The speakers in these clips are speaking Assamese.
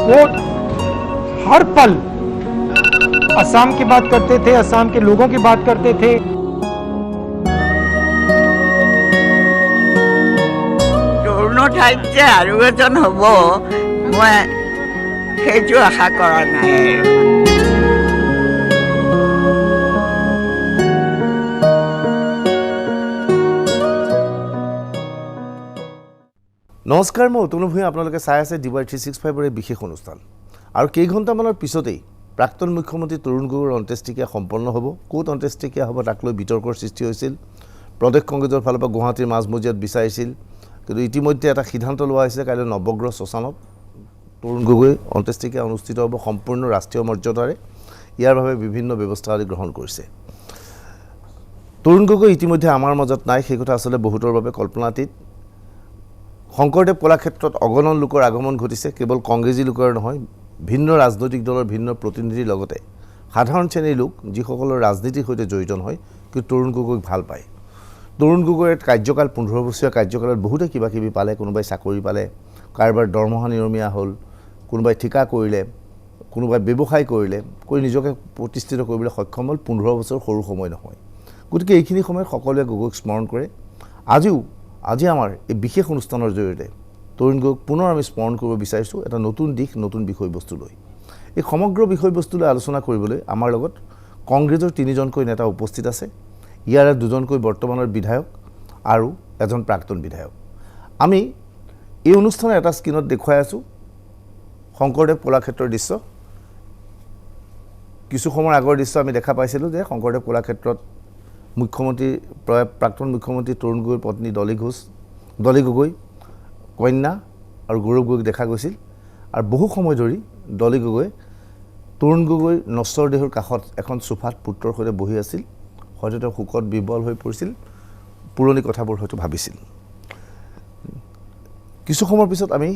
वो हर पल असम की बात करते थे, असम के लोगों की बात करते थे। তৰুণ ঠাইত যে আৰু এজন হ'ব মই সেইটো আশা কৰা নাই। নমস্কাৰ, মই অতনু ভূঞা। আপোনালোকে চাই আছে DY 365ৰ এই বিশেষ অনুষ্ঠান। আৰু কেইঘণ্টামানৰ পিছতেই প্ৰাক্তন মুখ্যমন্ত্ৰী তৰুণ গগৈৰ অন্ত্যেষ্টিক্ৰিয়া সম্পন্ন হ'ব। ক'ত অন্ত্যেষ্টিক্ৰিয়া হ'ব তাক লৈ বিতৰ্কৰ সৃষ্টি হৈছিল। প্ৰদেশ কংগ্ৰেছৰ ফালৰ পৰা গুৱাহাটীৰ মাজমজিয়াত বিচাৰিছিল, কিন্তু ইতিমধ্যে এটা সিদ্ধান্ত লোৱা হৈছে কাইলৈ নৱগ্ৰহ শ্মশানত তৰুণ গগৈ অন্ত্যেষ্টিক্ৰিয়া অনুষ্ঠিত হ'ব সম্পূৰ্ণ ৰাষ্ট্ৰীয় মৰ্যাদাৰে। ইয়াৰ বাবে বিভিন্ন ব্যৱস্থা আদি গ্ৰহণ কৰিছে। তৰুণ গগৈ ইতিমধ্যে আমাৰ মাজত নাই, সেই কথা আচলতে বহুতৰ বাবে কল্পনাতীত। শংকৰদেৱ কলাক্ষেত্ৰত অগণন লোকৰ আগমন ঘটিছে। কেৱল কংগ্ৰেছী লোকৰ নহয়, ভিন্ন ৰাজনৈতিক দলৰ ভিন্ন প্ৰতিনিধিৰ লগতে সাধাৰণ শ্ৰেণীৰ লোক যিসকলৰ ৰাজনীতিৰ সৈতে জড়িত নহয় কিন্তু তৰুণ গগৈক ভাল পায়। তৰুণ গগৈৰ কাৰ্যকাল 15 বছৰীয়া কাৰ্যকালত বহুতে কিবা কিবি পালে। কোনোবাই চাকৰি পালে, কাৰোবাৰ দৰমহা নিয়মীয়া হ'ল, কোনোবাই ঠিকা কৰিলে, কোনোবাই ব্যৱসায় কৰিলে, কৰি নিজকে প্ৰতিষ্ঠিত কৰিবলৈ সক্ষম হ'ল। 15 বছৰ সৰু সময় নহয়। গতিকে এইখিনি সময়ত সকলোৱে গগৈক স্মৰণ কৰে। আজি আমাৰ এই বিশেষ অনুষ্ঠানৰ জৰিয়তে তৰুণ গগৈক পুনৰ আমি স্মৰণ কৰিব বিচাৰিছোঁ এটা নতুন দিশ, নতুন বিষয়বস্তু লৈ। এই সমগ্ৰ বিষয়বস্তু লৈ আলোচনা কৰিবলৈ আমাৰ লগত কংগ্ৰেছৰ 3জনকৈ নেতা উপস্থিত আছে। ইয়াৰে 2জনকৈ বৰ্তমানৰ বিধায়ক আৰু এজন প্ৰাক্তন বিধায়ক। আমি এই অনুষ্ঠানৰ এটা স্ক্ৰীণত দেখুৱাই আছোঁ শংকৰদেৱ কলাক্ষেত্ৰৰ দৃশ্য। কিছু সময়ৰ আগৰ দৃশ্য আমি দেখা পাইছিলোঁ যে শংকৰদেৱ কলাক্ষেত্ৰত প্ৰাক্তন মুখ্যমন্ত্ৰী তৰুণ গগৈৰ পত্নী ডলি গগৈ, কন্যা আৰু গৌৰৱ গগৈক দেখা গৈছিল। আৰু বহু সময় ধৰি ডলি গগৈ তৰুণ গগৈৰ নশ্বৰ দেহৰ কাষত এখন চোফাত পুত্ৰৰ সৈতে বহি আছিল। হয়তো তেওঁ শোকত বিহ্বল হৈ পৰিছিল, পুৰণি কথাবোৰ হয়তো ভাবিছিল। কিছু সময়ৰ পিছত আমি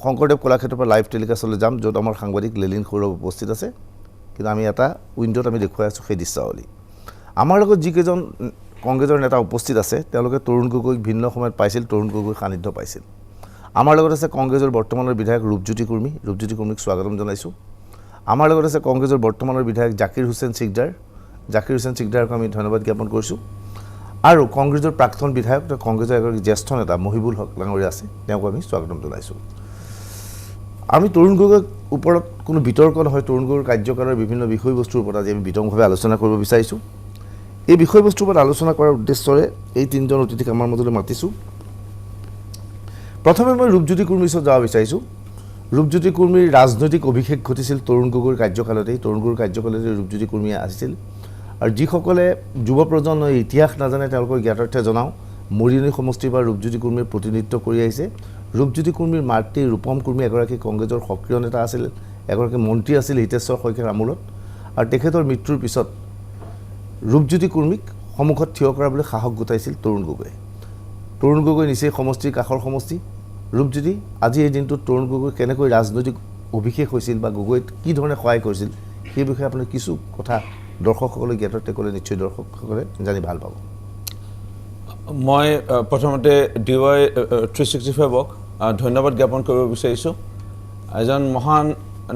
শংকৰদেৱ কলাক্ষেত্ৰৰ পৰা লাইভ টেলিকাষ্টলৈ যাম, য'ত আমাৰ সাংবাদিক লেলিন সৌৰভ উপস্থিত আছে। কিন্তু আমি এটা উইণ্ডত আমি দেখুৱাই আছোঁ সেই দৃশ্যাৱলী। আমাৰ লগত যিকেইজন কংগ্ৰেছৰ নেতা উপস্থিত আছে তেওঁলোকে তৰুণ গগৈক ভিন্ন সময়ত পাইছিল, তৰুণ গগৈৰ সান্নিধ্য পাইছিল। আমাৰ লগত আছে কংগ্ৰেছৰ বৰ্তমানৰ বিধায়ক ৰূপজ্যোতি কুৰ্মীক স্বাগতম জনাইছোঁ। আমাৰ লগত আছে কংগ্ৰেছৰ বৰ্তমানৰ বিধায়ক জাকিৰ হুছেইন চিকদাৰক আমি ধন্যবাদ জ্ঞাপন কৰিছোঁ। আৰু কংগ্ৰেছৰ প্ৰাক্তন বিধায়ক কংগ্ৰেছৰ এগৰাকী জ্যেষ্ঠ নেতা মহিবুল হক ডাঙৰীয়া আছে, তেওঁক আমি স্বাগতম জনাইছোঁ। আমি তৰুণ গগৈৰ ওপৰত কোনো বিতৰ্ক নহয়, তৰুণ গগৈৰ কাৰ্যকালৰ বিভিন্ন বিষয়বস্তুৰ ওপৰত আজি আমি বিতংভাৱে আলোচনা কৰিব বিচাৰিছোঁ। এই বিষয়বস্তুৰ ওপৰত আলোচনা কৰাৰ উদ্দেশ্যৰে এই 3জন অতিথিক আমাৰ মাজলৈ মাতিছোঁ। প্ৰথমে মই ৰূপজ্যোতি কুৰ্মীৰ ওচৰত যাব বিচাৰিছোঁ। ৰূপজ্যোতি কুৰ্মীৰ ৰাজনৈতিক অভিষেক ঘটিছিল তৰুণ গগৈৰ কাৰ্যকালতেই। তৰুণ গগৈৰ কাৰ্যকালতে ৰূপজ্যোতি কুৰ্মী আহিছিল। আৰু যিসকলে যুৱ প্ৰজন্মৰ ইতিহাস নাজানে তেওঁলোকৰ জ্ঞাতাৰ্থে জনাওঁ, মৰিয়নি সমষ্টিৰ পৰা ৰূপজ্যোতি কুৰ্মীৰ প্ৰতিনিধিত্ব কৰি আহিছে। ৰূপজ্যোতি কুৰ্মীৰ মাতৃ ৰূপম কুৰ্মী এগৰাকী কংগ্ৰেছৰ সক্ৰিয় নেতা আছিল, এগৰাকী মন্ত্ৰী আছিল হিতেশ্বৰ শইকীয়াৰ আমোলত। আৰু তেখেতৰ মৃত্যুৰ পিছত ৰূপজ্যোতি কুৰ্মীক সন্মুখত থিয় কৰাবলৈ সাহস গোটাইছিল তৰুণ গগৈয়ে। তৰুণ গগৈ নিচেই সমষ্টিৰ কাষৰ সমষ্টি। ৰূপজ্যোতি, আজি এই দিনটোত তৰুণ গগৈ কেনেকৈ ৰাজনৈতিক অভিষেক হৈছিল বা গগৈত কি ধৰণে সহায় কৰিছিল সেই বিষয়ে আপুনি কিছু কথা দৰ্শকসকলক জ্ঞাতাৰ্থে ক'লে নিশ্চয় দৰ্শকসকলে জানি ভাল পাব। মই প্ৰথমতে DY 365ক ধন্যবাদ জ্ঞাপন কৰিব বিচাৰিছোঁ। এজন মহান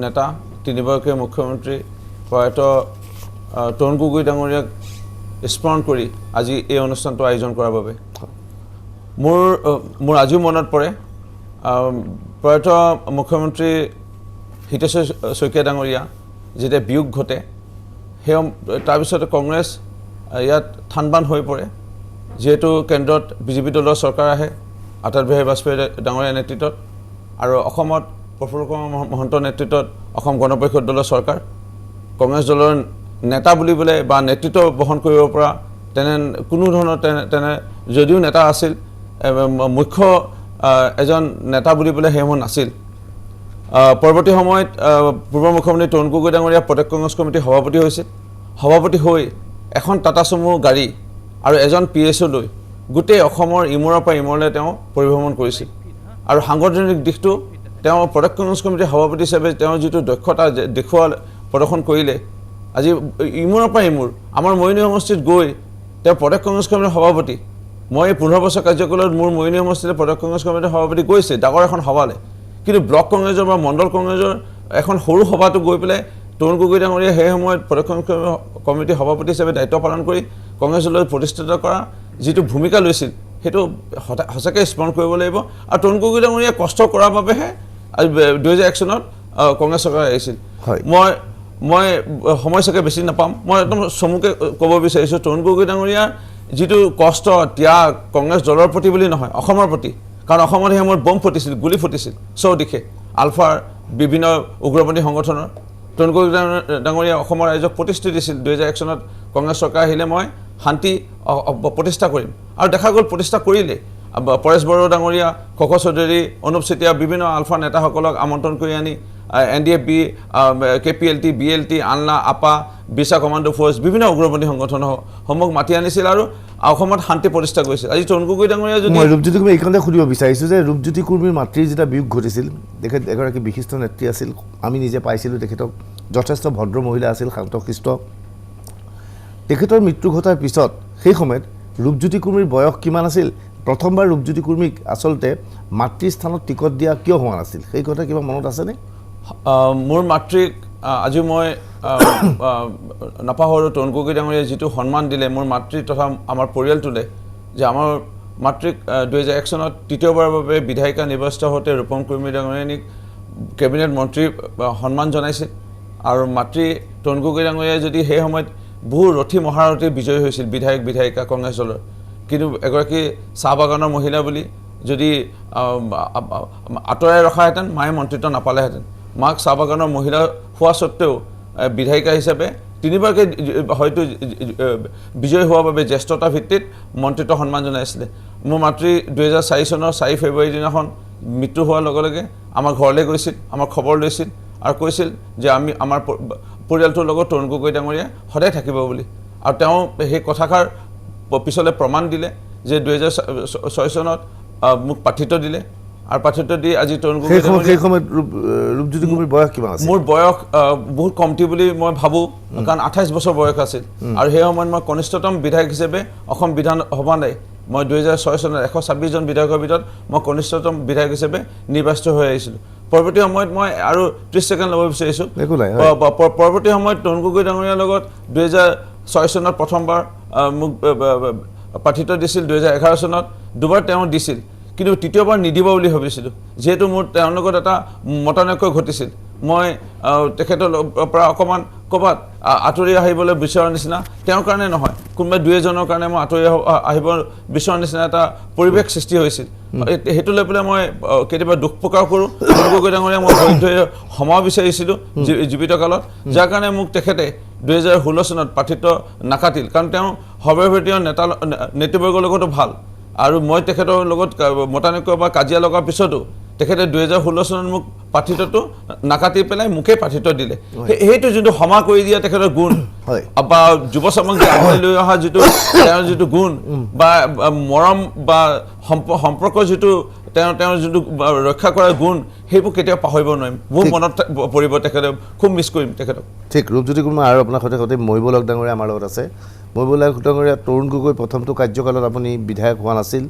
নেতা, 3বাৰকৈ মুখ্যমন্ত্ৰী প্ৰয়াত তৰুণ গগৈ ডাঙৰীয়াক স্মৰণ কৰি আজি এই অনুষ্ঠানটো আয়োজন কৰাৰ বাবে মোৰ আজিও মনত পৰে প্ৰয়াত মুখ্যমন্ত্ৰী হিতেশ্বৰ শইকীয়া ডাঙৰীয়া যেতিয়া বিয়োগ ঘটে, সেই তাৰপিছতে কংগ্ৰেছ ইয়াত থানবান হৈ পৰে। যিহেতু কেন্দ্ৰত বিজেপি দলৰ চৰকাৰ আহে অটল বিহাৰী বাজপেয়ী ডাঙৰীয়াৰ নেতৃত্বত, আৰু অসমত প্ৰফুল্ল কুমাৰ মহন্তৰ নেতৃত্বত অসম গণ পৰিষদ দলৰ চৰকাৰ। কংগ্ৰেছ দলৰ নেতা বুলিবলৈ বা নেতৃত্ব বহন কৰিব পৰা কোনো ধৰণৰ তেনে যদিও নেতা আছিল, মুখ্য এজন নেতা বুলিবলৈ সেইসমূহ নাছিল। পৰৱৰ্তী সময়ত পূৰ্ব মুখ্যমন্ত্ৰী তৰুণ গগৈ ডাঙৰীয়া প্ৰদেশ কংগ্ৰেছ কমিটিৰ সভাপতি হৈছিল। সভাপতি হৈ এখন টাটা চুমু গাড়ী আৰু এজন PSO লৈ গোটেই অসমৰ ইমূৰৰ পৰা ইমূৰলৈ তেওঁ পৰিভ্ৰমণ কৰিছিল। আৰু সাংগঠনিক দিশটো তেওঁ প্ৰদেশ কংগ্ৰেছ কমিটিৰ সভাপতি হিচাপে তেওঁ যিটো দক্ষতা প্ৰদৰ্শন কৰিলে, আজি ইমূৰৰ পৰা ইমূৰ আমাৰ মৰিয়নি সমষ্টিত গৈ তেওঁ প্ৰদেশ কংগ্ৰেছ কমিটিৰ সভাপতি। মই 15 বছৰ কাৰ্যকালত মোৰ মৰিয়নি সমষ্টিত প্ৰদেশ কংগ্ৰেছ কমিটিৰ সভাপতি গৈছে ডাঙৰ এখন সভালৈ, কিন্তু ব্লক কংগ্ৰেছৰ বা মণ্ডল কংগ্ৰেছৰ এখন সৰু সভাটো গৈ পেলাই তৰুণ গগৈ ডাঙৰীয়া সেই সময়ত প্ৰদক্ষিণ কমিটিৰ সভাপতি হিচাপে দায়িত্ব পালন কৰি কংগ্ৰেছলৈ প্ৰতিষ্ঠিত কৰা যিটো ভূমিকা লৈছিল সেইটো সঁচাকৈ স্মৰণ কৰিব লাগিব আৰু তৰুণ গগৈ ডাঙৰীয়াই কষ্ট কৰাৰ বাবেহে 2001 চনত কংগ্ৰেছ চৰকাৰ আহিছিল মই সময় চাগে বেছি নাপাম মই একদম চমুকে ক'ব বিচাৰিছোঁ তৰুণ গগৈ ডাঙৰীয়াৰ যিটো কষ্ট ত্যাগ কংগ্ৰেছ দলৰ প্ৰতি বুলি নহয় অসমৰ প্ৰতি কাৰণ অসমত সেই সময়ত বম ফুটিছিল গুলি ফুটিছিল চৌদিশে আলফাৰ বিভিন্ন উগ্ৰপন্থী সংগঠনৰ তৰুণ গগৈ ডাঙৰীয়া অসমৰ ৰাইজক প্ৰতিশ্ৰুতি দিছিল 2001 চনত কংগ্ৰেছ চৰকাৰ আহিলে মই শান্তি প্ৰতিষ্ঠা কৰিম আৰু দেখা গ'ল প্ৰতিষ্ঠা কৰিলে পৰেশ বড়ো ডাঙৰীয়া খক চৌধুৰী অনুপ চেতিয়া বিভিন্ন আলফা নেতাসকলক আমন্ত্ৰণ কৰি আনি NDF KPLT BLT আনলা আপা বিছা কমাণ্ডো ফ'ৰ্চ বিভিন্ন উগ্ৰপন্থী সংগঠনসমূহক মাতি আনিছিল আৰু অসমত শান্তি প্ৰতিষ্ঠা কৰিছিল আজি তৰুণ গগৈ ডাঙৰীয়া যদি ৰূপজ্যোতি কুৰ্মী এইখনতে সুধিব বিচাৰিছোঁ যে ৰূপজ্যোতি কুৰ্মীৰ মাতৃৰ যেতিয়া বিয়োগ ঘটিছিল তেখেত এগৰাকী বিশিষ্ট নেত্ৰী আছিল আমি নিজে পাইছিলোঁ তেখেতক যথেষ্ট ভদ্ৰ মহিলা আছিল শান্তশিষ্ট তেখেতৰ মৃত্যু ঘটাৰ পিছত সেই সময়ত ৰূপজ্যোতি কুৰ্মীৰ বয়স কিমান আছিল প্ৰথমবাৰ ৰূপজ্যোতি কুৰ্মীক আচলতে মাতৃৰ স্থানত টিকট দিয়া কিয় হোৱা নাছিল সেই কথা কিবা মনত আছেনে মোৰ মাতৃক আজি মই নাপাহৰোঁ তৰুণ গগৈ ডাঙৰীয়াই যিটো সন্মান দিলে মোৰ মাতৃ তথা আমাৰ পৰিয়ালটোলে যে আমাৰ মাতৃক 2001 চনত তৃতীয়বাৰৰ বাবে বিধায়িকা নিৰ্বাচিত হওঁতে ৰূপম কুৰ্মী ডাঙৰীয়ানীক কেবিনেট মন্ত্ৰী সন্মান জনাইছিল আৰু মাতৃ তৰুণ গগৈ ডাঙৰীয়াই যদি সেই সময়ত বহু ৰথী মহাৰথী বিজয়ী হৈছিল বিধায়িকা কংগ্ৰেছ দলৰ কিন্তু এগৰাকী চাহ বাগানৰ মহিলা বুলি যদি আঁতৰাই ৰখাহেঁতেন মায়ে মন্ত্ৰিত্ব নাপালেহেঁতেন মাক চাহ বাগানৰ মহিলা হোৱা স্বত্তেও বিধায়িকা হিচাপে তিনিবাৰকৈ হয়তো বিজয়ী হোৱাৰ বাবে জ্যেষ্ঠতা ভিত্তিত মন্ত্ৰিত্ব সন্মান জনাইছিলে মোৰ মাতৃ 2004 চনৰ 4 ফেব্ৰুৱাৰী দিনাখন মৃত্যু হোৱাৰ লগে লগে আমাৰ ঘৰলৈ গৈছিল আমাৰ খবৰ লৈছিল আৰু কৈছিল যে আমি আমাৰ পৰিয়ালটোৰ লগত তৰুণ গগৈ ডাঙৰীয়া সদায় থাকিব বুলি আৰু তেওঁ সেই কথাষাৰ পিছলৈ প্ৰমাণ দিলে যে 2006 চনত মোক পাঠিত দিলে আৰু পাঠিত দি আজি তৰুণ গগৈ সেই সময়ত ৰূপজ্যোতি কুৰ্মীৰ বয়স কিমান আছিল মোৰ বয়স বহুত কমটি বুলি মই ভাবোঁ কাৰণ 28 বছৰ বয়স আছিল আৰু সেই সময়ত মই কনিষ্ঠতম বিধায়ক হিচাপে অসম বিধানসভালৈ মই 2006 চনত 126 জন বিধায়কৰ ভিতৰত মই কনিষ্ঠতম বিধায়ক হিচাপে নিৰ্বাচিত হৈ আহিছিলোঁ পৰৱৰ্তী সময়ত মই আৰু 30 ছেকেণ্ড ল'ব বিচাৰিছোঁ পৰৱৰ্তী সময়ত তৰুণ গগৈ ডাঙৰীয়াৰ লগত 2006 চনত প্ৰথমবাৰ মোক পাঠিত দিছিল 2011 চনত দুবাৰ তেওঁ দিছিল কিন্তু তৃতীয়বাৰ নিদিব বুলি ভাবিছিলোঁ যেহেতু মোৰ তেওঁৰ লগত এটা মতানৈক্য ঘটিছিল মই তেখেতৰ পৰা অকণমান ক'ৰবাত আঁতৰি আহিবলৈ বিচৰাৰ নিচিনা তেওঁৰ কাৰণে নহয় কোনোবা দুই এজনৰ কাৰণে মই আঁতৰি আহিব বিচৰাৰ নিচিনা এটা পৰিৱেশ সৃষ্টি হৈছিল সেইটো লৈ পেলাই মই কেতিয়াবা দুখ প্ৰকাশ কৰোঁ তৰুণ গগৈ ডাঙৰীয়া মই ধৈৰ্য সমা বিচাৰিছিলোঁ জীৱিত কালত যাৰ কাৰণে মোক তেখেতে 2016 চনত পাঠিত নাকাটিল কাৰণ তেওঁ সৰ্বভাৰতীয় নেতৃবৰ্গৰ লগতো ভাল আৰু মই তেখেতৰ লগত মতানৈক্য বা কাজিয়া লগাৰ পিছতো তেখেতে 2016 চনত মোক পাঠিতটো নাকাটি পেলাই মোকে পাঠিত দিলে সেইটো যোনটো ক্ষমা কৰি দিয়া তেখেতৰ গুণ বা যুৱ সমাজক আগুৱাই লৈ অহা যিটো তেওঁৰ যিটো গুণ বা মৰম বা সম্পৰ্ক যিটো তেওঁৰ যিটো ৰক্ষা কৰাৰ গুণ সেইবোৰ কেতিয়াও পাহৰিব নোৱাৰিম বহুত মনত পৰিব তেখেতে খুব মিছ কৰিম তেখেতক ঠিক ৰূপজ্যোতি কুৰ্মী আৰু আপোনাৰ সৈতে মহিবুল হক ডাঙৰীয়া আমাৰ লগত আছে মহিবুল হক ডাঙৰীয়া তৰুণ গগৈ প্ৰথমটো কাৰ্যকালত আপুনি বিধায়ক হোৱা নাছিল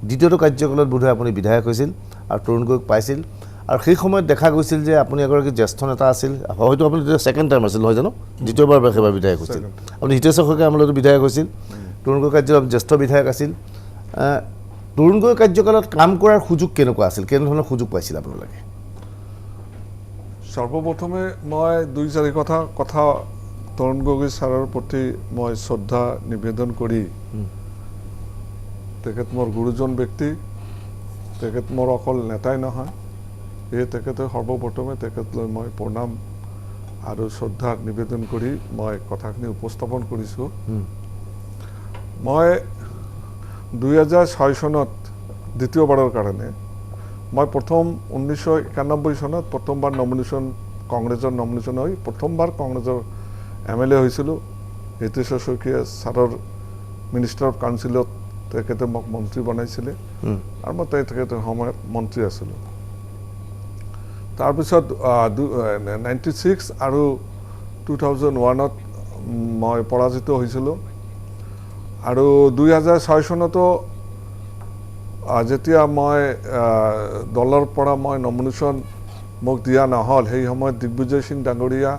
দ্বিতীয়টো কাৰ্যকালত বোধহয় আপুনি বিধায়ক হৈছিল আৰু তৰুণ গগৈক পাইছিল আৰু সেই সময়ত দেখা গৈছিল যে আপুনি এগৰাকী জ্যেষ্ঠ নেতা আছিল হয়তো আপুনি ছেকেণ্ড টাইম আছিল নহয় জানো দ্বিতীয়বাৰ সেইবাৰ বিধায়ক হৈছিল আপুনি হিতেশ্বৰ শইকীয়া আমোলতো বিধায়ক হৈছিল তৰুণ গগৈ কাৰ্যকালত জ্যেষ্ঠ বিধায়ক আছিল তৰুণ গগৈ কাৰ্যকালত কাম কৰাৰ সুযোগ কেনেকুৱা আছিল কেনেধৰণৰ সুযোগ পাইছিল আপোনালোকে সৰ্বপ্ৰথমে মই 2-4 কথা তৰুণ গগৈ ছাৰৰ প্ৰতি মই শ্ৰদ্ধা নিবেদন কৰি তেখেত মোৰ গুৰুজন ব্যক্তি তেখেত মোৰ অকল নেতাই নহয় এই তেখেতে সৰ্বপ্ৰথমে তেখেতলৈ মই প্ৰণাম আৰু শ্ৰদ্ধা নিবেদন কৰি মই কথাখিনি উপস্থাপন কৰিছোঁ মই 2006 চনত দ্বিতীয়বাৰৰ কাৰণে মই প্ৰথম 1991 চনত প্ৰথমবাৰ নমিনেশ্যন কংগ্ৰেছৰ নমিনেশ্যন হৈ প্ৰথমবাৰ কংগ্ৰেছৰ MLA হৈছিলোঁ হিতেশ্বৰ শইকীয়া ছাৰৰ মিনিষ্টাৰ অফ কাউন্সিলত তেখেতে মোক মন্ত্ৰী বনাইছিলে আৰু মই তেখেতৰ সময়ত মন্ত্ৰী আছিলোঁ তাৰপিছত 96 আৰু 2001ত মই পৰাজিত হৈছিলোঁ আৰু 2006 চনতো যেতিয়া মই দলৰ পৰা মই নমিনেশ্যন মোক দিয়া নহ'ল সেই সময়ত দিগ্বিজয় সিং ডাঙৰীয়া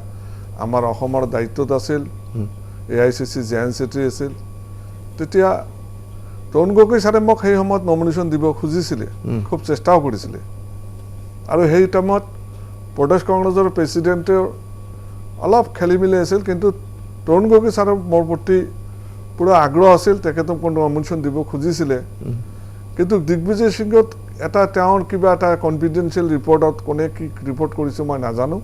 আমাৰ অসমৰ দায়িত্বত আছিল AICC জেএন চেক্ৰেটাৰী আছিল তেতিয়া তৰুণ গগৈ ছাৰে মোক সেই সময়ত নমিনেশ্যন দিব খুজিছিলে খুব চেষ্টাও কৰিছিলে আৰু সেই টাইমত প্ৰদেশ কংগ্ৰেছৰ প্ৰেছিডেণ্টে অলপ খেলি মেলি আছিল কিন্তু তৰুণ গগৈ ছাৰৰ মোৰ প্ৰতি পুৰা আগ্ৰহ আছিল তেখেতক নমিনেশ্যন দিব খুজিছিলে কিন্তু দিগ্বিজয় সিঙত এটা তেওঁৰ কিবা এটা কনফিডেন্সিয়েল ৰিপৰ্টত কোনে কি ৰিপৰ্ট কৰিছে মই নাজানো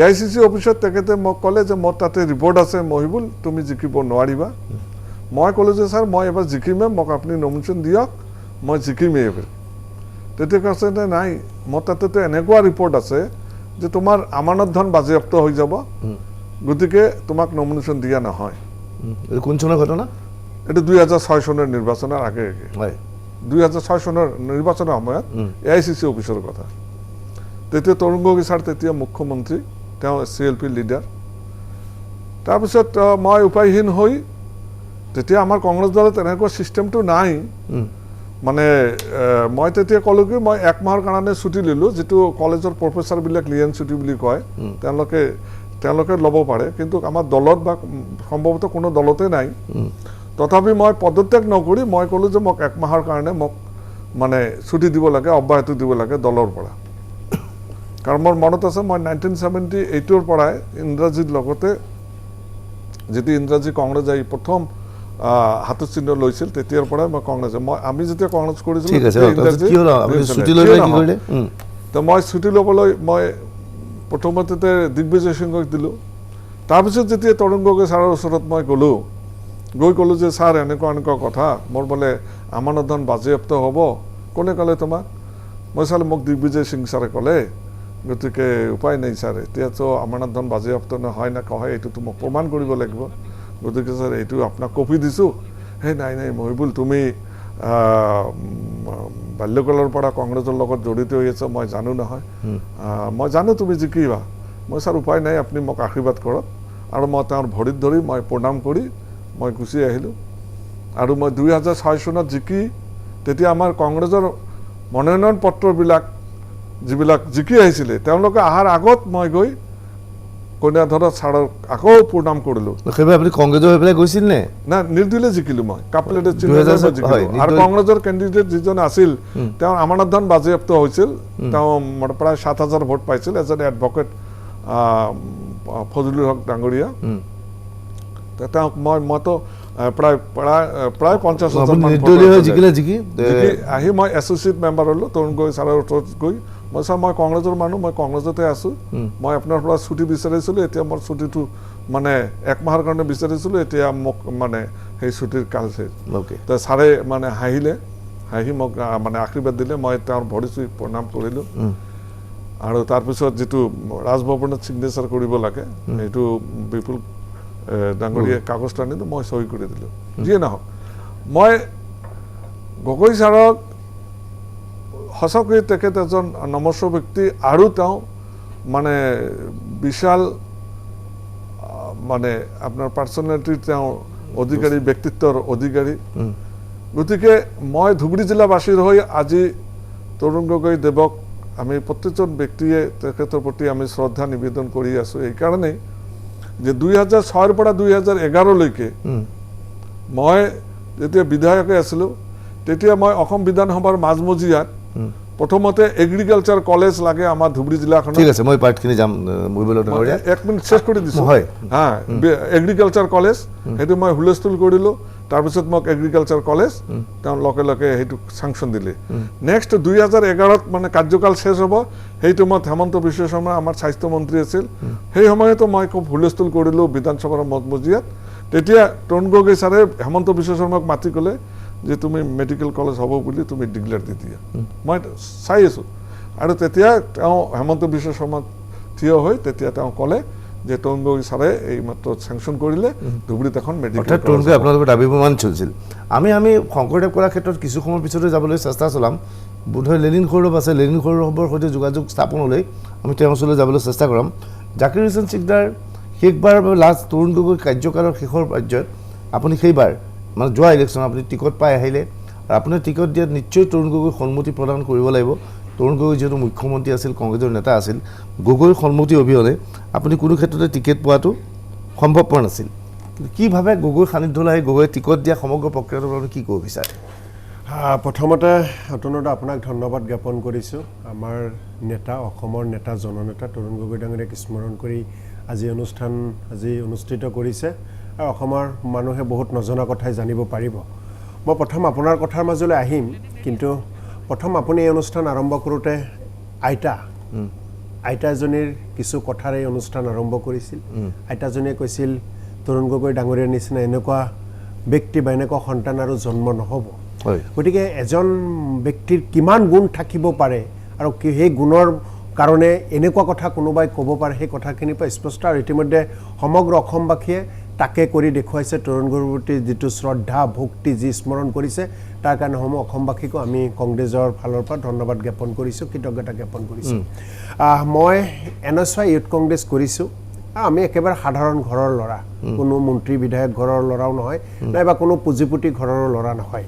AICC অফিচত তেখেতে মোক ক'লে যে মোৰ তাতে ৰিপৰ্ট আছে মহিবুল তুমি জিকিব নোৱাৰিবা মই ক'লো যে ছাৰ মই এবাৰ জিকিমে মোক আপুনি নমিনেশ্যন দিয়ক মই জিকিমেই এবাৰ তেতিয়া কৈছে যে নাই মোৰ তাতেতো এনেকুৱা ৰিপৰ্ট আছে যে তোমাৰ আমানত ধন বাজেয়াপ্ত হৈ যাব গতিকে তোমাক নমিনেশ্যন দিয়া নহয় কোন চনৰ ঘটনা এটা 2006 চনৰ নিৰ্বাচনৰ আগে আগে হয় 2006 চনৰ নিৰ্বাচনৰ সময়ত AICC অফিচৰ কথা তেতিয়া তৰুণ গগৈ ছাৰ তেতিয়া মুখ্যমন্ত্ৰী তেওঁ CLP লিডাৰ তাৰপিছত মই উপায়হীন হৈ তেতিয়া আমাৰ কংগ্ৰেছ দলত এনেকুৱা চিষ্টেমটো নাই মানে মই তেতিয়া ক'লো কি মই এক মাহৰ কাৰণে ছুটি ল'লো যিটো কলেজৰ প্ৰফেচাৰবিলাক লিয়েন ছুটি বুলি কয় তেওঁলোকে ল'ব পাৰে কিন্তু আমাৰ দলত বা সম্ভৱতঃ কোনো দলতে নাই তথাপি মই পদত্যাগ নকৰি মই ক'লো যে মোক এক মাহৰ কাৰণে মোক মানে ছুটি দিব লাগে অব্যাহতি দিব লাগে দলৰ পৰা কাৰণ মোৰ মনত আছে মই 1978ৰ পৰাই ইন্দ্ৰজিৎ লগতে যেতিয়া ইন্দ্ৰজিৎ কংগ্ৰেছ যাই প্ৰথম হাতৰ চিহ্ন লৈছিল তেতিয়াৰ পৰাই মই কংগ্ৰেছ আমি যেতিয়া কংগ্ৰেছ কৰিছিলোঁ তো মই ছুটি ল'বলৈ মই প্ৰথমতে দিগ্বিজয় সিঙক দিলোঁ তাৰপিছত যেতিয়া তৰুণ গগৈ ছাৰৰ ওচৰত মই গ'লোঁ যে ছাৰ এনেকুৱা কথা মোৰ বোলে আমানত ধন বাজেয়াপ্ত হ'ব কোনে ক'লে তোমাক মই চালে মোক দিগ্বিজয় সিং ছাৰে ক'লে গতিকে উপায় নাই ছাৰ এতিয়াতো আমানত ধন বাজেয়াপ্ত নহয় না কয় এইটোতো মোক প্ৰমাণ কৰিব লাগিব গতিকে ছাৰ এইটো আপোনাক কপি দিছোঁ সেই নাই মহিবুল তুমি বাল্যকালৰ পৰা কংগ্ৰেছৰ লগত জড়িত হৈ আছা মই জানো নহয় মই জানো তুমি জিকিবা মই ছাৰ উপায় নাই আপুনি মোক আশীৰ্বাদ কৰক আৰু মই তেওঁৰ ভৰিত ধৰি মই প্ৰণাম কৰি মই গুচি আহিলোঁ আৰু মই 2006 চনত জিকি তেতিয়া আমাৰ কংগ্ৰেছৰ মনোনয়ন পত্ৰবিলাক যিবিলাক জিকি আহিছিলে তেওঁলোকে অহাৰ আগত মই গৈ কন্যাধৰ ছাৰক আকৌ প্ৰণাম কৰিলোঁ সেইবাবে আপুনি কংগ্ৰেছৰ হৈ পেলাই গৈছিল নে না নিৰ্দিলে জিকিলোঁ মই কাপলেটে আৰু কংগ্ৰেছৰ কেণ্ডিডেট যিজন আছিল তেওঁৰ আমানত ধন বাজেয়াপ্ত হৈছিল তেওঁ প্ৰায় 7,000 ভোট পাইছিল এজন এডভকেট ফজলুল হক ডাঙৰীয়া তেওঁক মইতো প্ৰায় 50,000 আহি মই এছ'চিয়েট মেম্বাৰ হ'লোঁ তৰুণ গগৈ ছাৰৰ ওচৰত গৈ মই ছাৰ মই কংগ্ৰেছৰ মানুহ মই কংগ্ৰেছতে আছোঁ মই আপোনাৰ পৰা ছুটি বিচাৰিছিলোঁ এতিয়া মোৰ ছুটিটো মানে এক মাহৰ কাৰণে বিচাৰিছিলোঁ এতিয়া মোক মানে সেই ছুটিৰ কাল শেষ তো ছাৰে মানে হাঁহি মোক মানে আশীৰ্বাদ দিলে মই তেওঁৰ ভৰি চুই প্ৰণাম কৰিলোঁ আৰু তাৰপিছত যিটো ৰাজভৱনত ছিগনেচাৰ কৰিব লাগে সেইটো বিপুল ডাঙৰীয়া কাগজটো আনিলোঁ মই চহী কৰি দিলোঁ যিয়ে নহওক মই গগৈ ছাৰক সঁচাকৈ তেখেত এজন নমস্য ব্যক্তি আৰু তেওঁ মানে বিশাল মানে আপোনাৰ পাৰ্চনেলিটিৰ তেওঁ অধিকাৰী ব্যক্তিত্বৰ অধিকাৰী গতিকে মই ধুবুৰী জিলাবাসীৰ হৈ আজি তৰুণ গগৈ দেৱক আমি প্ৰত্যেকজন ব্যক্তিয়ে তেখেতৰ প্ৰতি আমি শ্ৰদ্ধা নিবেদন কৰি আছোঁ এইকাৰণেই যে 2006ৰ পৰা 2011লৈকে মই যেতিয়া বিধায়কে আছিলোঁ তেতিয়া মই অসম বিধানসভাৰ মাজমজিয়াত প্ৰথমতে এগ্ৰিকালচাৰ কলেজ লাগে আমাৰ ধুবুৰী জিলাখনত ঠিক আছে মই পাৰ্টখিনি যাম এক মিনিট শেষ কৰি দিছোঁ এগ্ৰিকালচাৰ কলেজ সেইটো মই হুলস্থুল কৰিলোঁ তাৰপিছত মোক এগ্ৰিকালচাৰ কলেজ তেওঁ লগে সেইটো চাংচন দিলে নেক্সট 2011ত মানে কাৰ্যকাল শেষ হ'ব সেইটো মই হেমন্ত বিশ্ব শৰ্মা আমাৰ স্বাস্থ্যমন্ত্ৰী আছিল সেই সময়তো মই খুব হুলস্থুল কৰিলোঁ বিধানসভাৰ মজমজিয়াত তেতিয়া তৰুণ গগৈ ছাৰে হেমন্ত বিশ্ব শৰ্মাক মাতি ক'লে যে তুমি মেডিকেল কলেজ হ'ব বুলি তুমি ডিক্লেয়াৰ দি দিয়া মই চাই আছোঁ আৰু তেতিয়া তেওঁ হেমন্ত বিশ্ব শৰ্মাক থিয় হৈ তেতিয়া তেওঁ ক'লে যে তৰুণ গগৈ ছাৰে এই মাত্ৰ চেংচন কৰিলে ধুবুৰীত এখন মেডিকেল তৰুণ গগৈ আপোনালোকৰ দাবী প্ৰমাণ চলিছিল আমি শংকৰদেৱ কৰাৰ ক্ষেত্ৰত কিছু সময়ৰ পিছতে যাবলৈ চেষ্টা চলাম বোধহয় লেনিন সৌৰভ আছে লেনিন সৌৰভৰ সৈতে যোগাযোগ স্থাপনলৈ আমি তেওঁৰ ওচৰলৈ যাবলৈ চেষ্টা কৰিম জাকিৰ হুছেইন সিকদাৰ শেষবাৰ লাষ্ট তৰুণ গগৈ কাৰ্যকালৰ শেষৰ পৰ্যায়ত আপুনি সেইবাৰ মানে যোৱা ইলেকশ্যন আপুনি টিকট পাই আহিলে আপুনি টিকট দিয়াত নিশ্চয় তৰুণ গগৈক সন্মতি প্ৰদান কৰিব লাগিব তৰুণ গগৈ যেহেতু মুখ্যমন্ত্ৰী আছিল কংগ্ৰেছৰ নেতা আছিল গগৈৰ সন্মতি অবিহনে আপুনি কোনো ক্ষেত্ৰতে টিকেট পোৱাটো সম্ভৱপৰ নাছিল কি ভাবে গগৈৰ সান্নিধ্যলৈ আহি গগৈয়ে টিকট দিয়া সমগ্ৰ প্ৰক্ৰিয়াটোৰ বাবে কি ক'ব বিচাৰে প্ৰথমতে অতনুদা আপোনাক ধন্যবাদ জ্ঞাপন কৰিছোঁ আমাৰ নেতা অসমৰ নেতা জননেতা তৰুণ গগৈ ডাঙৰীয়াক স্মৰণ কৰি আজি অনুষ্ঠান অনুষ্ঠিত কৰিছে আৰু অসমৰ মানুহে বহুত নজনা কথাই জানিব পাৰিব মই প্ৰথম আপোনাৰ কথাৰ মাজলৈ আহিম কিন্তু প্ৰথম আপুনি এই অনুষ্ঠান আৰম্ভ কৰোঁতে আইতাজনীৰ কিছু কথাৰে এই অনুষ্ঠান আৰম্ভ কৰিছিল আইতাজনীয়ে কৈছিল তৰুণ গগৈ ডাঙৰীয়াৰ নিচিনা এনেকুৱা ব্যক্তি বা এনেকুৱা সন্তান আৰু জন্ম নহ'ব গতিকে এজন ব্যক্তিৰ কিমান গুণ থাকিব পাৰে আৰু সেই গুণৰ কাৰণে এনেকুৱা কথা কোনোবাই ক'ব পাৰে সেই কথাখিনিৰ পৰা স্পষ্ট আৰু ইতিমধ্যে সমগ্ৰ অসমবাসীয়ে তাকে কৰি দেখুৱাইছে তৰুণ গগৈৰ প্ৰতি যিটো শ্ৰদ্ধা ভক্তি যি স্মৰণ কৰিছে তাৰ কাৰণে অসমবাসীকো আমি কংগ্ৰেছৰ ফালৰ পৰা ধন্যবাদ জ্ঞাপন কৰিছোঁ কৃতজ্ঞতা জ্ঞাপন কৰিছোঁ মই NSY ইউথ কংগ্ৰেছ কৰিছোঁ আমি একেবাৰে সাধাৰণ ঘৰৰ ল'ৰা কোনো মন্ত্ৰী বিধায়ক ঘৰৰ ল'ৰাও নহয় নাইবা কোনো পুঁজিপুতি ঘৰৰ ল'ৰা নহয়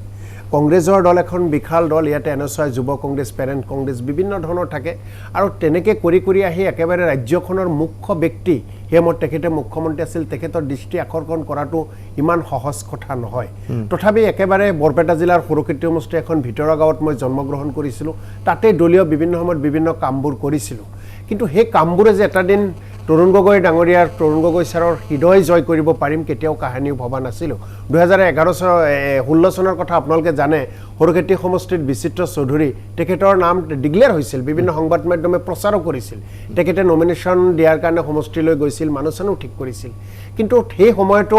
কংগ্ৰেছৰ দল এখন বিশাল দল ইয়াতে NSY যুৱ কংগ্ৰেছ পেৰেণ্ট কংগ্ৰেছ বিভিন্ন ধৰণৰ থাকে আৰু তেনেকৈ কৰি আহি একেবাৰে ৰাজ্যখনৰ মুখ্য ব্যক্তি সেই সময়ত তেখেতে মুখ্যমন্ত্ৰী আছিল তেখেতৰ দৃষ্টি আকৰ্ষণ কৰাটো ইমান সহজ কথা নহয় তথাপি একেবাৰে বৰপেটা জিলাৰ সৰুক্ষেত্ৰী সমষ্টি এখন ভিতৰুৱা গাঁৱত মই জন্মগ্ৰহণ কৰিছিলোঁ তাতে দলীয় বিভিন্ন সময়ত বিভিন্ন কামবোৰ কৰিছিলোঁ কিন্তু সেই কামবোৰে যে এটা দিন তৰুণ গগৈ ডাঙৰীয়াৰ তৰুণ গগৈ ছাৰৰ হৃদয় জয় কৰিব পাৰিম কেতিয়াও কাহিনীও ভবা নাছিলোঁ 2016 চনৰ কথা আপোনালোকে জানে সৰুক্ষেত্ৰী সমষ্টিত বিচিত্ৰ চৌধুৰী তেখেতৰ নাম ডিক্লেয়াৰ হৈছিল বিভিন্ন সংবাদ মাধ্যমে প্ৰচাৰো কৰিছিল তেখেতে নমিনেশ্যন দিয়াৰ কাৰণে সমষ্টিলৈ গৈছিল মানুহ চানুহ ঠিক কৰিছিল কিন্তু সেই সময়তো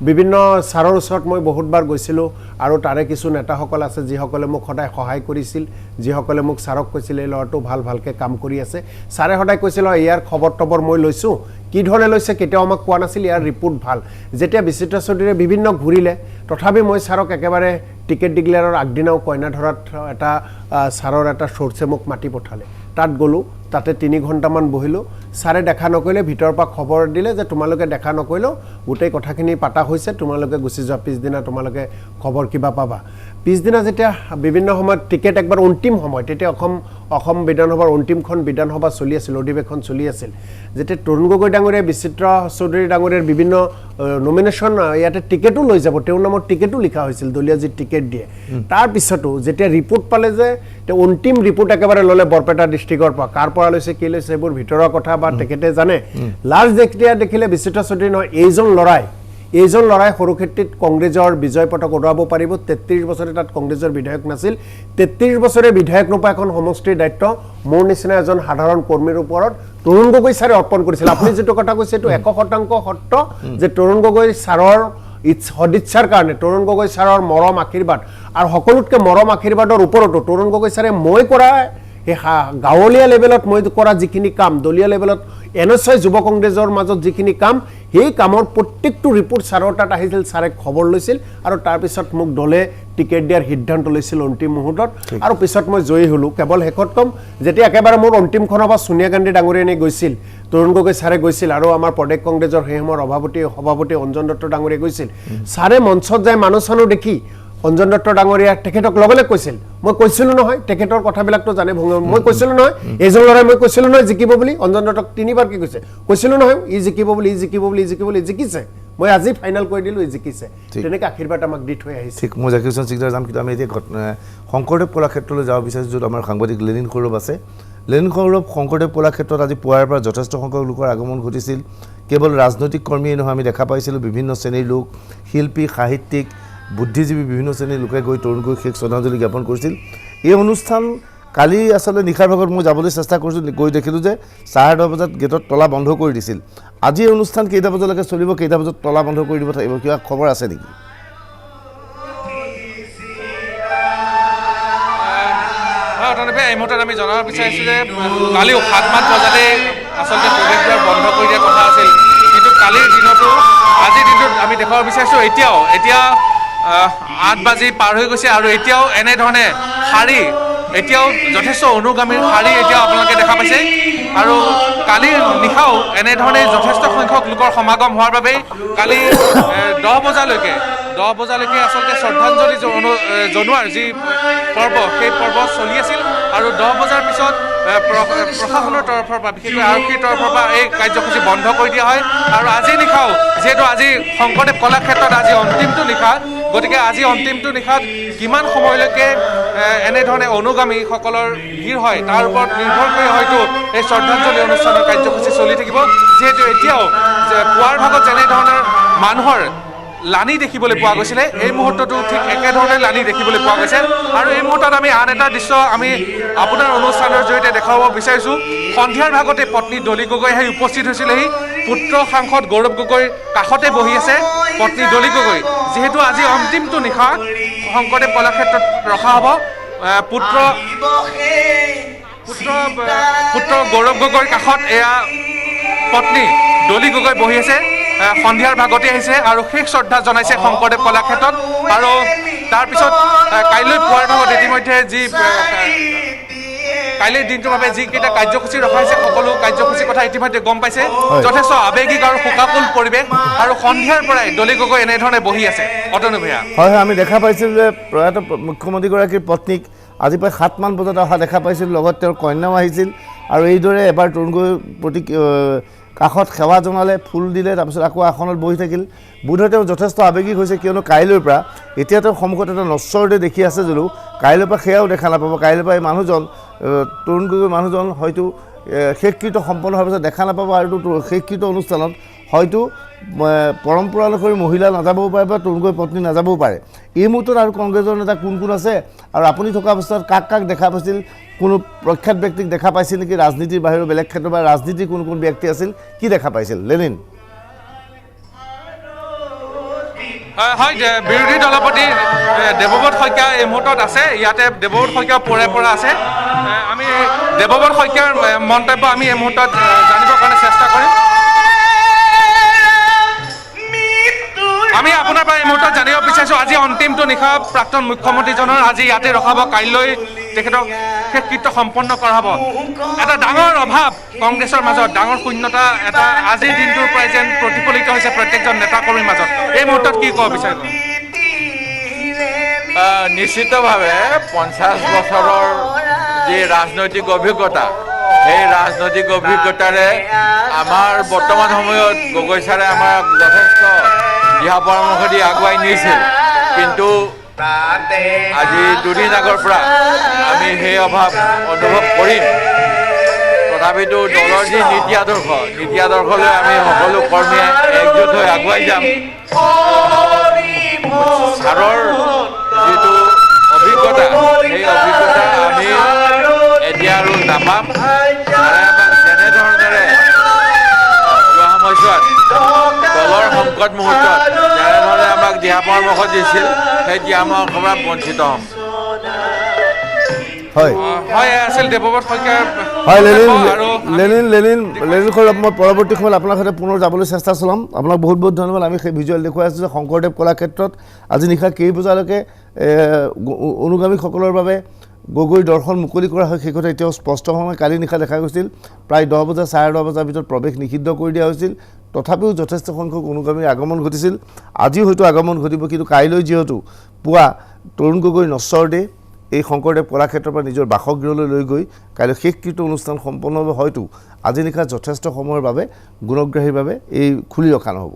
বিভিন্ন ছাৰৰ ওচৰত মই বহুতবাৰ গৈছিলোঁ আৰু তাৰে কিছু নেতাসকল আছে যিসকলে মোক সদায় সহায় কৰিছিল যিসকলে মোক ছাৰক কৈছিল এই ল'ৰাটো ভালকৈ কাম কৰি আছে ছাৰে সদায় কৈছিল ইয়াৰ খবৰ মই লৈছোঁ কি ধৰণে লৈছে কেতিয়াও আমাক কোৱা নাছিল ইয়াৰ ৰিপৰ্ট ভাল যেতিয়া বিচিত্ৰ চৌধুৰীয়ে বিভিন্ন ঘূৰিলে তথাপি মই ছাৰক একেবাৰে টিকেট ডিক্লেয়াৰৰ আগদিনাও কইনা ধৰাত এটা ছাৰৰ এটা চ'ৰ্চে মোক মাতি পঠালে তাত গ'লোঁ তাতে 3 ঘণ্টামান বহিলোঁ ছাৰে দেখা নকৰিলে ভিতৰৰ পৰা খবৰ দিলে যে তোমালোকে দেখা নকৰিলেও গোটেই কথাখিনি পাতা হৈছে তোমালোকে গুচি যোৱা পিছদিনা তোমালোকে খবৰ কিবা পাবা পিছদিনা যেতিয়া বিভিন্ন সময়ত টিকেট একবাৰ অন্তিম সময় তেতিয়া অসম বিধানসভাৰ অন্তিমখন বিধানসভা চলি আছিল অধিৱেশন চলি আছিল যেতিয়া তৰুণ গগৈ ডাঙৰীয়া বিচিত্ৰ চৌধুৰী ডাঙৰীয়াৰ বিভিন্ন নমিনেশ্যন ইয়াতে টিকেটো লৈ যাব তেওঁৰ নামত টিকেটো লিখা হৈছিল দলীয় যি টিকেট দিয়ে তাৰপিছতো যেতিয়া ৰিপৰ্ট পালে যে অন্তিম ৰিপৰ্ট একেবাৰে ল'লে বৰপেটা ডিষ্ট্ৰিক্টৰ পৰা কাৰ পৰা লৈছে কি লৈছে এইবোৰ ভিতৰৰ কথা বা তেখেতে জানে লাষ্ট যেতিয়া দেখিলে বিচিত্ৰ চৌধুৰী নহয় এইজন লৰাই সৰুক্ষেত্ৰীত কংগ্ৰেছৰ বিজয় পতাকা উৰুৱাব পাৰিব 33 বছৰে তাত কংগ্ৰেছৰ বিধায়ক নাছিল 33 বছৰে বিধায়ক নোপোৱা এখন সমষ্টিৰ দায়িত্ব মোৰ নিচিনা এজন সাধাৰণ কৰ্মীৰ ওপৰত তৰুণ গগৈ ছাৰে অৰ্পণ কৰিছিল আপুনি যেটো কথা কৈছে এইটো 100% সত্য যে তৰুণ গগৈ ছাৰৰ সদিচ্ছাৰ কাৰণে তৰুণ গগৈ ছাৰৰ মৰম আশীৰ্বাদ আৰু সকলোতকৈ মৰম আশীৰ্বাদৰ ওপৰতো তৰুণ গগৈ ছাৰে মই কৰা এই গাঁৱলীয়া লেভেলত মই কৰা যিখিনি কাম দলীয় লেভেলত NSY যুৱ কংগ্ৰেছৰ মাজত যিখিনি কাম সেই কামৰ প্ৰত্যেকটো ৰিপৰ্ট ছাৰৰ তাত আহিছিল ছাৰে খবৰ লৈছিল আৰু তাৰপিছত মোক দলে টিকেট দিয়াৰ সিদ্ধান্ত লৈছিল অন্তিম মুহূৰ্তত আৰু পিছত মই জয়ী হ'লোঁ কেৱল শেষত কম যেতিয়া একেবাৰে মোৰ অন্তিমখনৰ পৰা সোনিয়া গান্ধী ডাঙৰীয়ানী গৈছিল তৰুণ গগৈ ছাৰে গৈছিল আৰু আমাৰ প্ৰদেশ কংগ্ৰেছৰ সেই সময়ৰ সভাপতি অঞ্জন দত্ত ডাঙৰীয়া গৈছিল ছাৰে মঞ্চত যায় মানুহ চানুহ দেখি অঞ্জন দত্ত ডাঙৰীয়া তেখেতক লগে কৈছিল মই কৈছিলোঁ নহয় তেখেতৰ কথাবিলাকতো জানে মই কৈছিলোঁ নহয় এইজন ল'ৰাই মই কৈছিলোঁ নহয় জিকিব বুলি অঞ্জন দত্তক 3বাৰ কি কৈছিলোঁ নহয় ই জিকিব বুলি জিকিছে মই আজি ফাইনেল কৰি দিলোঁ ই জিকিছে তেনেকৈ আশীৰ্বাদ আমাক দি থৈ আহিছে ঠিক মই জাকিৰ চিকদাৰ যাম কিন্তু আমি এতিয়া শংকৰদেৱ কলাক্ষেত্ৰলৈ যাব বিচাৰিছোঁ য'ত আমাৰ সাংবাদিক লেনিন সৌৰভ আছে লেনিন সৌৰভ শংকৰদেৱ কলাক্ষেত্ৰত আজি পুৱাৰ পৰা যথেষ্ট সংখ্যক লোকৰ আগমন ঘটিছিল কেৱল ৰাজনৈতিক কৰ্মীয়ে নহয় আমি দেখা পাইছিলোঁ বিভিন্ন শ্ৰেণীৰ লোক শিল্পী সাহিত্যিক বুদ্ধিজীৱী বিভিন্ন শ্ৰেণীৰ লোকে গৈ তৰুণ গগৈক শেষ শ্ৰদ্ধাঞ্জলি জ্ঞাপন কৰিছিল এই অনুষ্ঠান কালি আচলতে নিশাৰ ভাগত মই যাবলৈ চেষ্টা কৰিছোঁ গৈ দেখিলোঁ যে 10:30 বজাত গেটত তলা বন্ধ কৰি দিছিল আজি এই অনুষ্ঠান কেইটা বজালৈকে চলিব কেইটা বজাত তলা বন্ধ কৰি দিব থাকিব কিবা খবৰ আছে নেকি এই মুহূৰ্তত আমি জনাব বিচাৰিছোঁ যে কালি 7মান বজাতে আচলতে প্ৰৱেশদ্বাৰ বন্ধ কৰি দিয়াৰ কথা আছিল কিন্তু কালিৰ দিনতো আজিৰ দিনটোত আমি দেখুৱাব বিচাৰিছোঁ এতিয়া 8 বাজি পাৰ হৈ গৈছে আৰু এতিয়াও এনেধৰণে শাৰী এতিয়াও যথেষ্ট অনুগামীৰ শাৰী এতিয়াও আপোনালোকে দেখা পাইছে আৰু কালি নিশাও এনেধৰণে যথেষ্ট সংখ্যক লোকৰ সমাগম হোৱাৰ বাবেই কালি 10 10 বজালৈকে আচলতে শ্ৰদ্ধাঞ্জলি জনোৱাৰ যি পৰ্ব সেই পৰ্ব চলি আছিল আৰু 10 বজাৰ পিছত প্ৰশাসনৰ তৰফৰ পৰা বিশেষকৈ আৰক্ষীৰ তৰফৰ পৰা এই কাৰ্যসূচী বন্ধ কৰি দিয়া হয় আৰু আজি নিশাও যিহেতু আজি শংকৰদেৱ কলাক্ষেত্ৰত আজি অন্তিমটো নিশা গতিকে আজি অন্তিমটো নিশাত কিমান সময়লৈকে এনেধৰণে অনুগামীসকলৰ ভিৰ হয় তাৰ ওপৰত নিৰ্ভৰ কৰি হয়তো এই শ্ৰদ্ধাঞ্জলি অনুষ্ঠানৰ কাৰ্যসূচী চলি থাকিব যিহেতু এতিয়াও পুৱাৰ ভাগত যেনেধৰণৰ মানুহৰ লানি দেখিবলৈ পোৱা গৈছিলে এই মুহূৰ্তটো ঠিক একেধৰণে লানি দেখিবলৈ পোৱা গৈছে আৰু এই মুহূৰ্তত আমি আন এটা দৃশ্য আমি আপোনাৰ অনুষ্ঠানৰ জৰিয়তে দেখাব বিচাৰিছোঁ সন্ধিয়াৰ ভাগতে পত্নী ডলি গগৈ আহি উপস্থিত হৈছিলেহি পুত্ৰ সাংসদ গৌৰৱ গগৈৰ কাষতে বহি আছে পত্নী ডলি গগৈ যিহেতু আজি অন্তিমটো নিশা শংকৰদেৱ কলাক্ষেত্ৰত ৰখা হ'ব পুত্ৰ গৌৰৱ গগৈৰ কাষত এয়া পত্নী ডলি গগৈ বহি আছে সন্ধিয়াৰ ভাগতে আহিছে আৰু শেষ শ্ৰদ্ধা জনাইছে শংকৰদেৱ কলাক্ষেত্ৰত আৰু তাৰপিছত কাইলৈ পুৱাৰ ভাগত ইতিমধ্যে যি কাইলৈৰ দিনটোৰ বাবে যিকেইটা কাৰ্যসূচী ৰখা হৈছে সকলো কাৰ্যসূচীৰ কথা ইতিমধ্যে গম পাইছে যথেষ্ট আৱেগিক আৰু শোকাকুল পৰিৱেশ আৰু সন্ধিয়াৰ পৰাই ডলি গগৈ এনেধৰণে বহি আছে অতনু ভূঞা হয় আমি দেখা পাইছিলোঁ যে প্ৰয়াত মুখ্যমন্ত্ৰীগৰাকীৰ পত্নীক আজি প্ৰায় 7 মান বজাত অহা দেখা পাইছিলোঁ লগত তেওঁৰ কন্যাও আহিছিল আৰু এইদৰে এবাৰ তৰুণ গগৈৰ প্ৰতি কাষত সেৱা জনালে ফুল দিলে তাৰপিছত আকৌ আসনত বহি থাকিল বোধহয় তেওঁ যথেষ্ট আৱেগিক হৈছে কিয়নো কাইলৈৰ পৰা এতিয়া তেওঁ সন্মুখত এটা নশ্বৰতে দেখি আছে যদিও কাইলৈৰ পৰা সেয়াও দেখা নাপাব কাইলৈৰ পৰা এই মানুহজন তৰুণ গগৈ মানুহজন হয়তো শেষকৃত সম্পন্ন হোৱাৰ পিছত দেখা নাপাব আৰু শেষকৃত অনুষ্ঠানত হয়তো পৰম্পৰা অনুসৰি মহিলা নাযাবও পাৰে বা তৰুণ গগৈৰ পত্নী নাযাবও পাৰে এই মুহূৰ্তত আৰু কংগ্ৰেছৰ নেতা কোন কোন আছে আৰু আপুনি থকা অৱস্থাত কাক দেখা পাইছিল কোনো প্ৰখ্যাত ব্যক্তিক দেখা পাইছিল নেকি ৰাজনীতিৰ বাহিৰৰ বেলেগ ক্ষেত্ৰত বা ৰাজনীতিৰ কোন ব্যক্তি আছিল কি দেখা পাইছিল লেনিন হয় বিৰোধী দলপতি দেৱব্ৰত শইকীয়া এই মুহূৰ্তত আছে ইয়াতে দেৱব্ৰত শইকীয়া পৰা আছে আমি দেৱব্ৰত শইকীয়াৰ মন্তব্য আমি এই মুহূৰ্তত জানিবৰ কাৰণে চেষ্টা কৰিম আমি আপোনাৰ পৰা এই মুহূৰ্তত জানিব বিচাৰিছোঁ আজি অন্তিমটো নিশা প্ৰাক্তন মুখ্যমন্ত্ৰীজনৰ আজি ইয়াতে ৰখাব কাইলৈ তেখেতক শেষকৃত্য সম্পন্ন কৰা হ'ব এটা ডাঙৰ অভাৱ কংগ্ৰেছৰ মাজত ডাঙৰ শূন্যতা এটা আজিৰ দিনটোৰ পৰাই যেন প্ৰতিফলিত হৈছে প্ৰত্যেকজন নেতাকৰ্মীৰ মাজত এই মুহূৰ্তত কি ক'ব বিচাৰিব নিশ্চিতভাৱে 50 বছৰৰ যি ৰাজনৈতিক অভিজ্ঞতা সেই ৰাজনৈতিক অভিজ্ঞতাৰে আমাৰ বৰ্তমান সময়ত গগৈ ছাৰে আমাক যথেষ্ট দিহা পৰামৰ্শ দি আগুৱাই নিছিল কিন্তু আজি দুদিন আগৰ পৰা আমি সেই অভাৱ অনুভৱ কৰিম তথাপিতো দলৰ যি নীতি আদৰ্শলৈ আমি সকলো কৰ্মীয়ে একজোট হৈ আগুৱাই যাম ছাৰৰ যিটো অভিজ্ঞতা সেই অভিজ্ঞতা আমি এতিয়া আৰু নাপাম ছাৰে আমাক যেনেধৰণেৰে যোৱা সময়ছোৱাত দলৰ সংকট মুহূৰ্তত যেনেধৰণে আমাক দিহা পৰামৰ্শ দিছিল সেই দিহা পৰামৰ্শৰ পৰা বঞ্চিত হ'ম হয় আছিল দেৱব্ৰত শইকীয়াৰ হয় লেনিন মই পৰৱৰ্তী সময়ত আপোনাৰ সৈতে পুনৰ যাবলৈ চেষ্টা চলাম আপোনাক বহুত ধন্যবাদ আমি সেই ভিজুৱেল দেখুৱাই আছোঁ যে শংকৰদেৱ কলাক্ষেত্ৰত আজি নিশা কেই বজালৈকে অনুগামীসকলৰ বাবে গগৈৰ দৰ্শন মুকলি কৰা হয় সেই কথা এতিয়াও স্পষ্ট হোৱা কালি নিশা দেখা গৈছিল প্ৰায় 10 বজা 10:30 বজাৰ ভিতৰত প্ৰৱেশ নিষিদ্ধ কৰি দিয়া হৈছিল তথাপিও যথেষ্ট সংখ্যক অনুগামীৰ আগমন ঘটিছিল আজিও হয়তো আগমন ঘটিব কিন্তু কাইলৈ যিহেতু পুৱা তৰুণ গগৈ নশ্বৰ দে এই শংকৰদেৱ কলাক্ষেত্ৰৰ পৰা নিজৰ বাসগৃহলৈ লৈ গৈ কাইলৈ শেষকৃত অনুষ্ঠান সম্পন্ন হ'ব হয়তো আজি নিশা যথেষ্ট সময়ৰ বাবে গুণগ্ৰাহীৰ বাবে এই খুলি ৰখা নহ'ব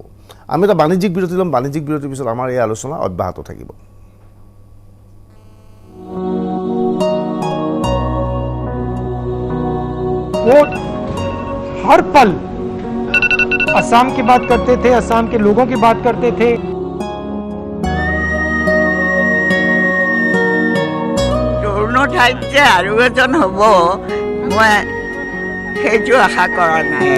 আমি এটা বাণিজ্যিক বিৰতি ল'ম বাণিজ্যিক বিৰতিৰ পিছত আমাৰ এই আলোচনা অব্যাহত থাকিব वो हर पल असम की बात करते थे असम के लोगों की बात करते थे তৰুণৰ ঠাইত যে আৰু এজন হ'ব মই সেইটো আশা কৰা নাই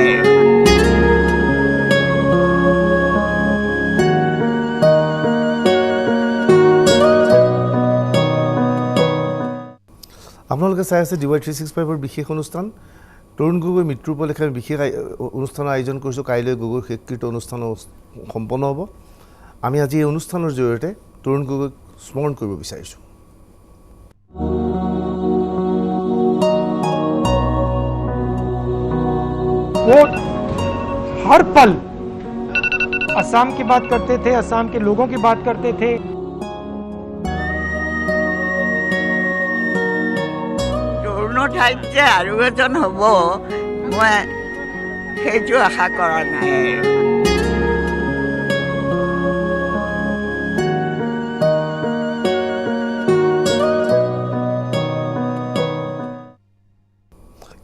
আপোনালোকে চাই আছে DY 365ৰ বিশেষ অনুষ্ঠান তৰুণ গগৈ মৃত্যু উপলক্ষে আমি বিশেষ অনুষ্ঠানৰ আয়োজন কৰিছোঁ কাইলৈ গগৈৰ শেষকৃত অনুষ্ঠান সম্পন্ন হ'ব আমি আজি এই অনুষ্ঠানৰ জৰিয়তে তৰুণ গগৈক স্মৰণ কৰিব বিচাৰিছোঁ वो हर पल असम की बात करते थे, असम के लोगों की बात करते थे। তৰুণৰ ঠাইত যে আৰু এজন হ'ব মই সেইটো আশা কৰা নাই আৰু।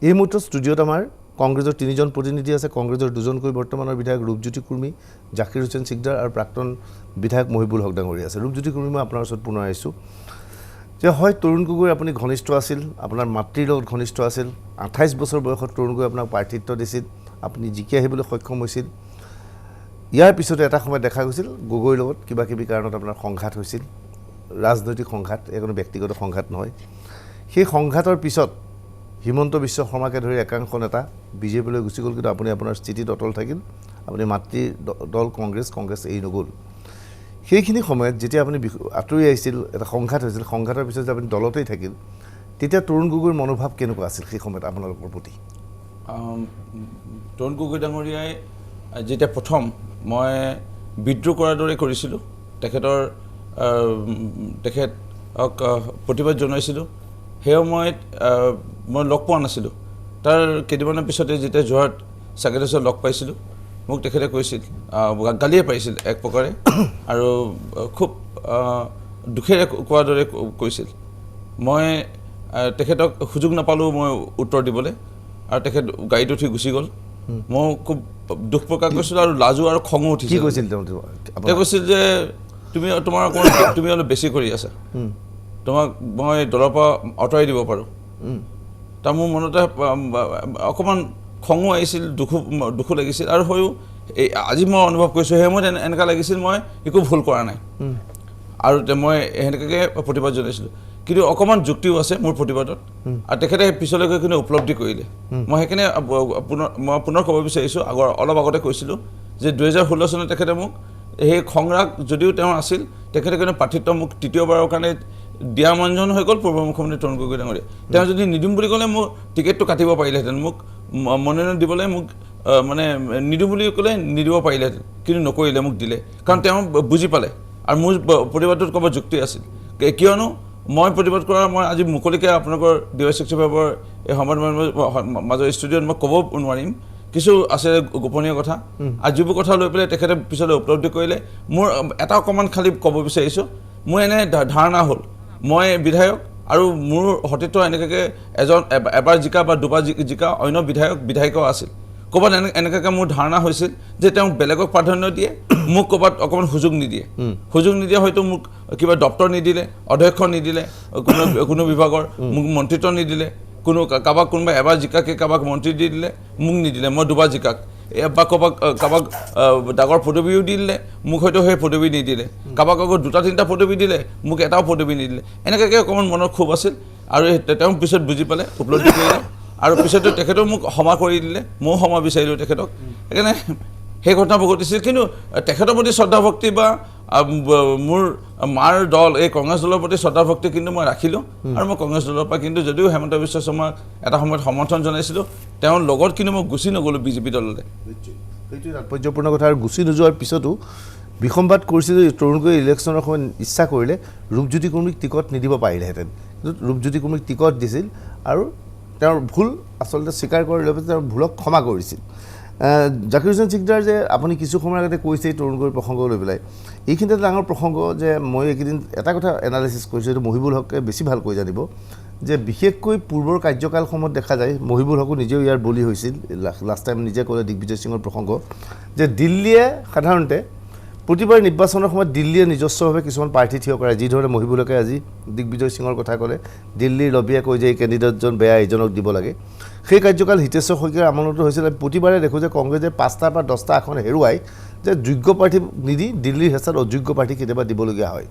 এই মুহূৰ্তত ষ্টুডিঅ'ত আমাৰ কংগ্ৰেছৰ 3জন প্ৰতিনিধি আছে। কংগ্ৰেছৰ 2জনকৈ বৰ্তমানৰ বিধায়ক ৰূপজ্যোতি কুৰ্মী, জাকিৰ হুছেইন সিকদাৰ আৰু প্ৰাক্তন বিধায়ক মহিবুল হক ডাঙৰীয়া আছে। ৰূপজ্যোতি কুৰ্মী, মই আপোনাৰ ওচৰত পুনৰ আহিছোঁ যে হয় তৰুণ গগৈ আপুনি ঘনিষ্ঠ আছিল, আপোনাৰ মাতৃৰ লগত ঘনিষ্ঠ আছিল, 28 বছৰ বয়সত তৰুণ গগৈ আপোনাক প্ৰাৰ্থিত্ব দিছিল, আপুনি জিকি আহিবলৈ সক্ষম হৈছিল। ইয়াৰ পিছতে এটা সময় দেখা গৈছিল গগৈৰ লগত কিবা কিবি কাৰণত আপোনাৰ সংঘাত হৈছিল, ৰাজনৈতিক সংঘাত, এই কোনো ব্যক্তিগত সংঘাত নহয়। সেই সংঘাতৰ পিছত হিমন্ত বিশ্ব শৰ্মাকে ধৰি একাংশ নেতা বিজেপিলৈ গুচি গ'ল, কিন্তু আপুনি আপোনাৰ স্থিতিত অটল থাকিল। আপুনি মাতৃৰ দল কংগ্ৰেছ এৰি নগ'ল। সেইখিনি সময়ত যেতিয়া আপুনি আঁতৰি আহিছিল, এটা সংঘাত হৈছিল, সংঘাতৰ পিছত যে আপুনি দলতেই থাকিল, তেতিয়া তৰুণ গগৈৰ মনোভাৱ কেনেকুৱা আছিল সেই সময়ত আপোনালোকৰ প্ৰতি? তৰুণ গগৈ ডাঙৰীয়াই যেতিয়া প্ৰথম মই বিদ্ৰোহ কৰাৰ দৰে কৰিছিলোঁ, তেখেতক প্ৰতিবাদ জনাইছিলোঁ, সেই সময়ত মই লগ পোৱা নাছিলোঁ। তাৰ কেইদিনমানৰ পিছতে যেতিয়া যোৰহাট ছেক্ৰেটাৰীছত লগ পাইছিলোঁ, মোক তেখেতে কৈছিল, গালিয়ে পাৰিছিল এক প্ৰকাৰে, আৰু খুব দুখেৰে কোৱাৰ দৰে কৈছিল। মই তেখেতক সুযোগ নাপালোঁ মই উত্তৰ দিবলৈ, আৰু তেখেত গাড়ীত উঠি গুচি গ'ল। মই খুব দুখ প্ৰকাশ কৰিছিলোঁ আৰু লাজো আৰু খঙো উঠিছিল। তেওঁ কৈছিল যে তুমি অলপ বেছি কৰি আছা, তোমাক মই দলৰ পৰা আঁতৰাই দিব পাৰোঁ। তাৰ মোৰ মনতে অকণমান খঙো আহিছিল, দুখো লাগিছিল, আৰু হয়ো আজি মই অনুভৱ কৰিছোঁ সেই সময়ত এনেকুৱা লাগিছিল মই একো ভুল কৰা নাই, আৰু মই সেনেকৈ প্ৰতিবাদ জনাইছিলোঁ। কিন্তু অকণমান যুক্তিও আছে মোৰ প্ৰতিবাদত, আৰু তেখেতে পিছলৈ গৈ কিনে উপলব্ধি কৰিলে। মই সেইকাৰণে পুনৰ ক'ব বিচাৰিছোঁ, অলপ আগতে কৈছিলোঁ যে 2016 চনত তেখেতে মোক সেই খংৰাগ যদিও তেওঁৰ আছিল, তেখেতে কিন্তু প্ৰাৰ্থিত্ব মোক তৃতীয়বাৰৰ কাৰণে দিয়া মঞ্জন হৈ গ'ল পূৰ্ব মুখ্যমন্ত্ৰী তৰুণ গগৈ ডাঙৰীয়া। তেওঁ যদি নিদিম বুলি ক'লে মোক টিকেটটো কাটিব পাৰিলেহেঁতেন, মোক মনোনয়ন দিবলৈ মোক মানে নিদিওঁ বুলি ক'লে নিদিব পাৰিলেহেঁতেন, কিন্তু নকৰিলে, মোক দিলে। কাৰণ তেওঁ বুজি পালে, আৰু মোৰ প্ৰতিবাদটোত ক'ব যুক্তি আছিল, কিয়নো মই প্ৰতিবাদ কৰা, মই আজি মুকলিকৈ আপোনালোকৰ DY65 এই সংবাদ মাজৰ ষ্টুডিঅ'ত মই ক'ব নোৱাৰিম, কিছু আছে গোপনীয় কথা, আৰু যিবোৰ কথা লৈ পেলাই তেখেতে পিছলৈ উপলব্ধি কৰিলে। মোৰ এটা অকণমান খালী ক'ব বিচাৰিছোঁ, মোৰ এনে ধাৰণা হ'ল, মই বিধায়ক, আৰু মোৰ সতীৰ্থ এনেকুৱাকৈ এবাৰ জিকা বা দুবাৰ জিকা অন্য বিধায়িকাও আছিল। ক'ৰবাত এনেকুৱাকৈ মোৰ ধাৰণা হৈছিল যে তেওঁ বেলেগক প্ৰাধান্য দিয়ে, মোক ক'ৰবাত অকণমান সুযোগ নিদিয়ে, হয়তো মোক কিবা দপ্তৰ নিদিলে, অধ্যক্ষ নিদিলে, কোনো বিভাগৰ মোক মন্ত্ৰিত্ব নিদিলে, কোনোবাই এবাৰ জিকাকে কাৰোবাক মন্ত্ৰী দি দিলে, মোক নিদিলে, মই দুবাৰ জিকাক, বা কাৰোবাক ডাঙৰ পদবীও দি দিলে, মোক হয়তো সেই পদবী নিদিলে, কাৰোবাক আকৌ 2-3টা পদবী দিলে, মোক এটাও পদবী নিদিলে। এনেকুৱাকৈ অকণমান মনৰ ক্ষোভ আছিল, আৰু তেওঁ পিছত বুজি পালে, উপলব্ধি কৰিলে, আৰু পিছতো তেখেতেও মোক ক্ষমা কৰি দিলে, ময়ো ক্ষমা বিচাৰিলোঁ তেখেতক। সেইকাৰণে সেই ঘটনাবোৰ ঘটিছিল। কিন্তু তেখেতৰ প্ৰতি শ্ৰদ্ধা ভক্তি বা মোৰ মাৰ দল এই কংগ্ৰেছ দলৰ প্ৰতি শ্ৰদ্ধা ভক্তি কিন্তু মই ৰাখিলোঁ, আৰু মই কংগ্ৰেছ দলৰ পৰা কিন্তু যদিও হেমন্ত বিশ্ব শৰ্মাক এটা সময়ত সমৰ্থন জনাইছিলোঁ, তেওঁৰ লগত কিন্তু মই গুচি নগ'লোঁ বিজেপি দললৈ। সেইটোৱে তাৎপৰ্যপূৰ্ণ কথা। আৰু গুচি নোযোৱাৰ পিছতো বিসম্বাদ কৰিছিল যে তৰুণ গগৈ ইলেকশ্যনৰ সময়ত ইচ্ছা কৰিলে ৰূপজ্যোতি কুৰ্মীক টিকট নিদিব পাৰিলেহেঁতেন, কিন্তু ৰূপজ্যোতি কুৰ্মীক টিকট দিছিল, আৰু তেওঁৰ ভুল আচলতে স্বীকাৰ কৰি লৈ পেলাই তেওঁৰ ভুলক ক্ষমা কৰিছিল। জাকিৰ হুছেইন সিকদাৰ, যে আপুনি কিছু সময়ৰ আগতে কৈছে তৰুণ গগৈৰ প্ৰসংগ লৈ পেলাই, এইখিনিতে ডাঙৰ প্ৰসংগ যে মই এইকেইদিন এটা কথা এনালাইচিছ কৰিছোঁ, এইটো মহিবুল হকে বেছি ভালকৈ জানিব, যে বিশেষকৈ পূৰ্বৰ কাৰ্যকাল সময়ত দেখা যায়, মহিবুল হকো নিজেও ইয়াৰ বলি হৈছিল, লাষ্ট টাইম নিজে ক'লে দিগ্বিজয় সিঙৰ প্ৰসংগ, যে দিল্লীয়ে সাধাৰণতে প্ৰতিবাৰ নিৰ্বাচনৰ সময়ত দিল্লীয়ে নিজস্বভাৱে কিছুমান প্ৰাৰ্থী থিয় কৰে, যিধৰণে মহিবুল হকে আজি দিগ্বিজয় সিঙৰ কথা ক'লে, দিল্লীৰ লবিয়ে কৈ যে এই কেণ্ডিডেটজন বেয়া, এইজনক দিব লাগে। সেই কাৰ্যকাল হিতেশ্বৰ শইকীয়াৰ আমোলতো হৈছিল। প্ৰতিবাৰে দেখোঁ যে কংগ্ৰেছে 5টা বা 10টা আসন হেৰুৱাই যে যোগ্য প্ৰাৰ্থী নিদি দিল্লীৰ হেঁচাত অযোগ্য প্ৰাৰ্থী কেতিয়াবা দিবলগীয়া হয়।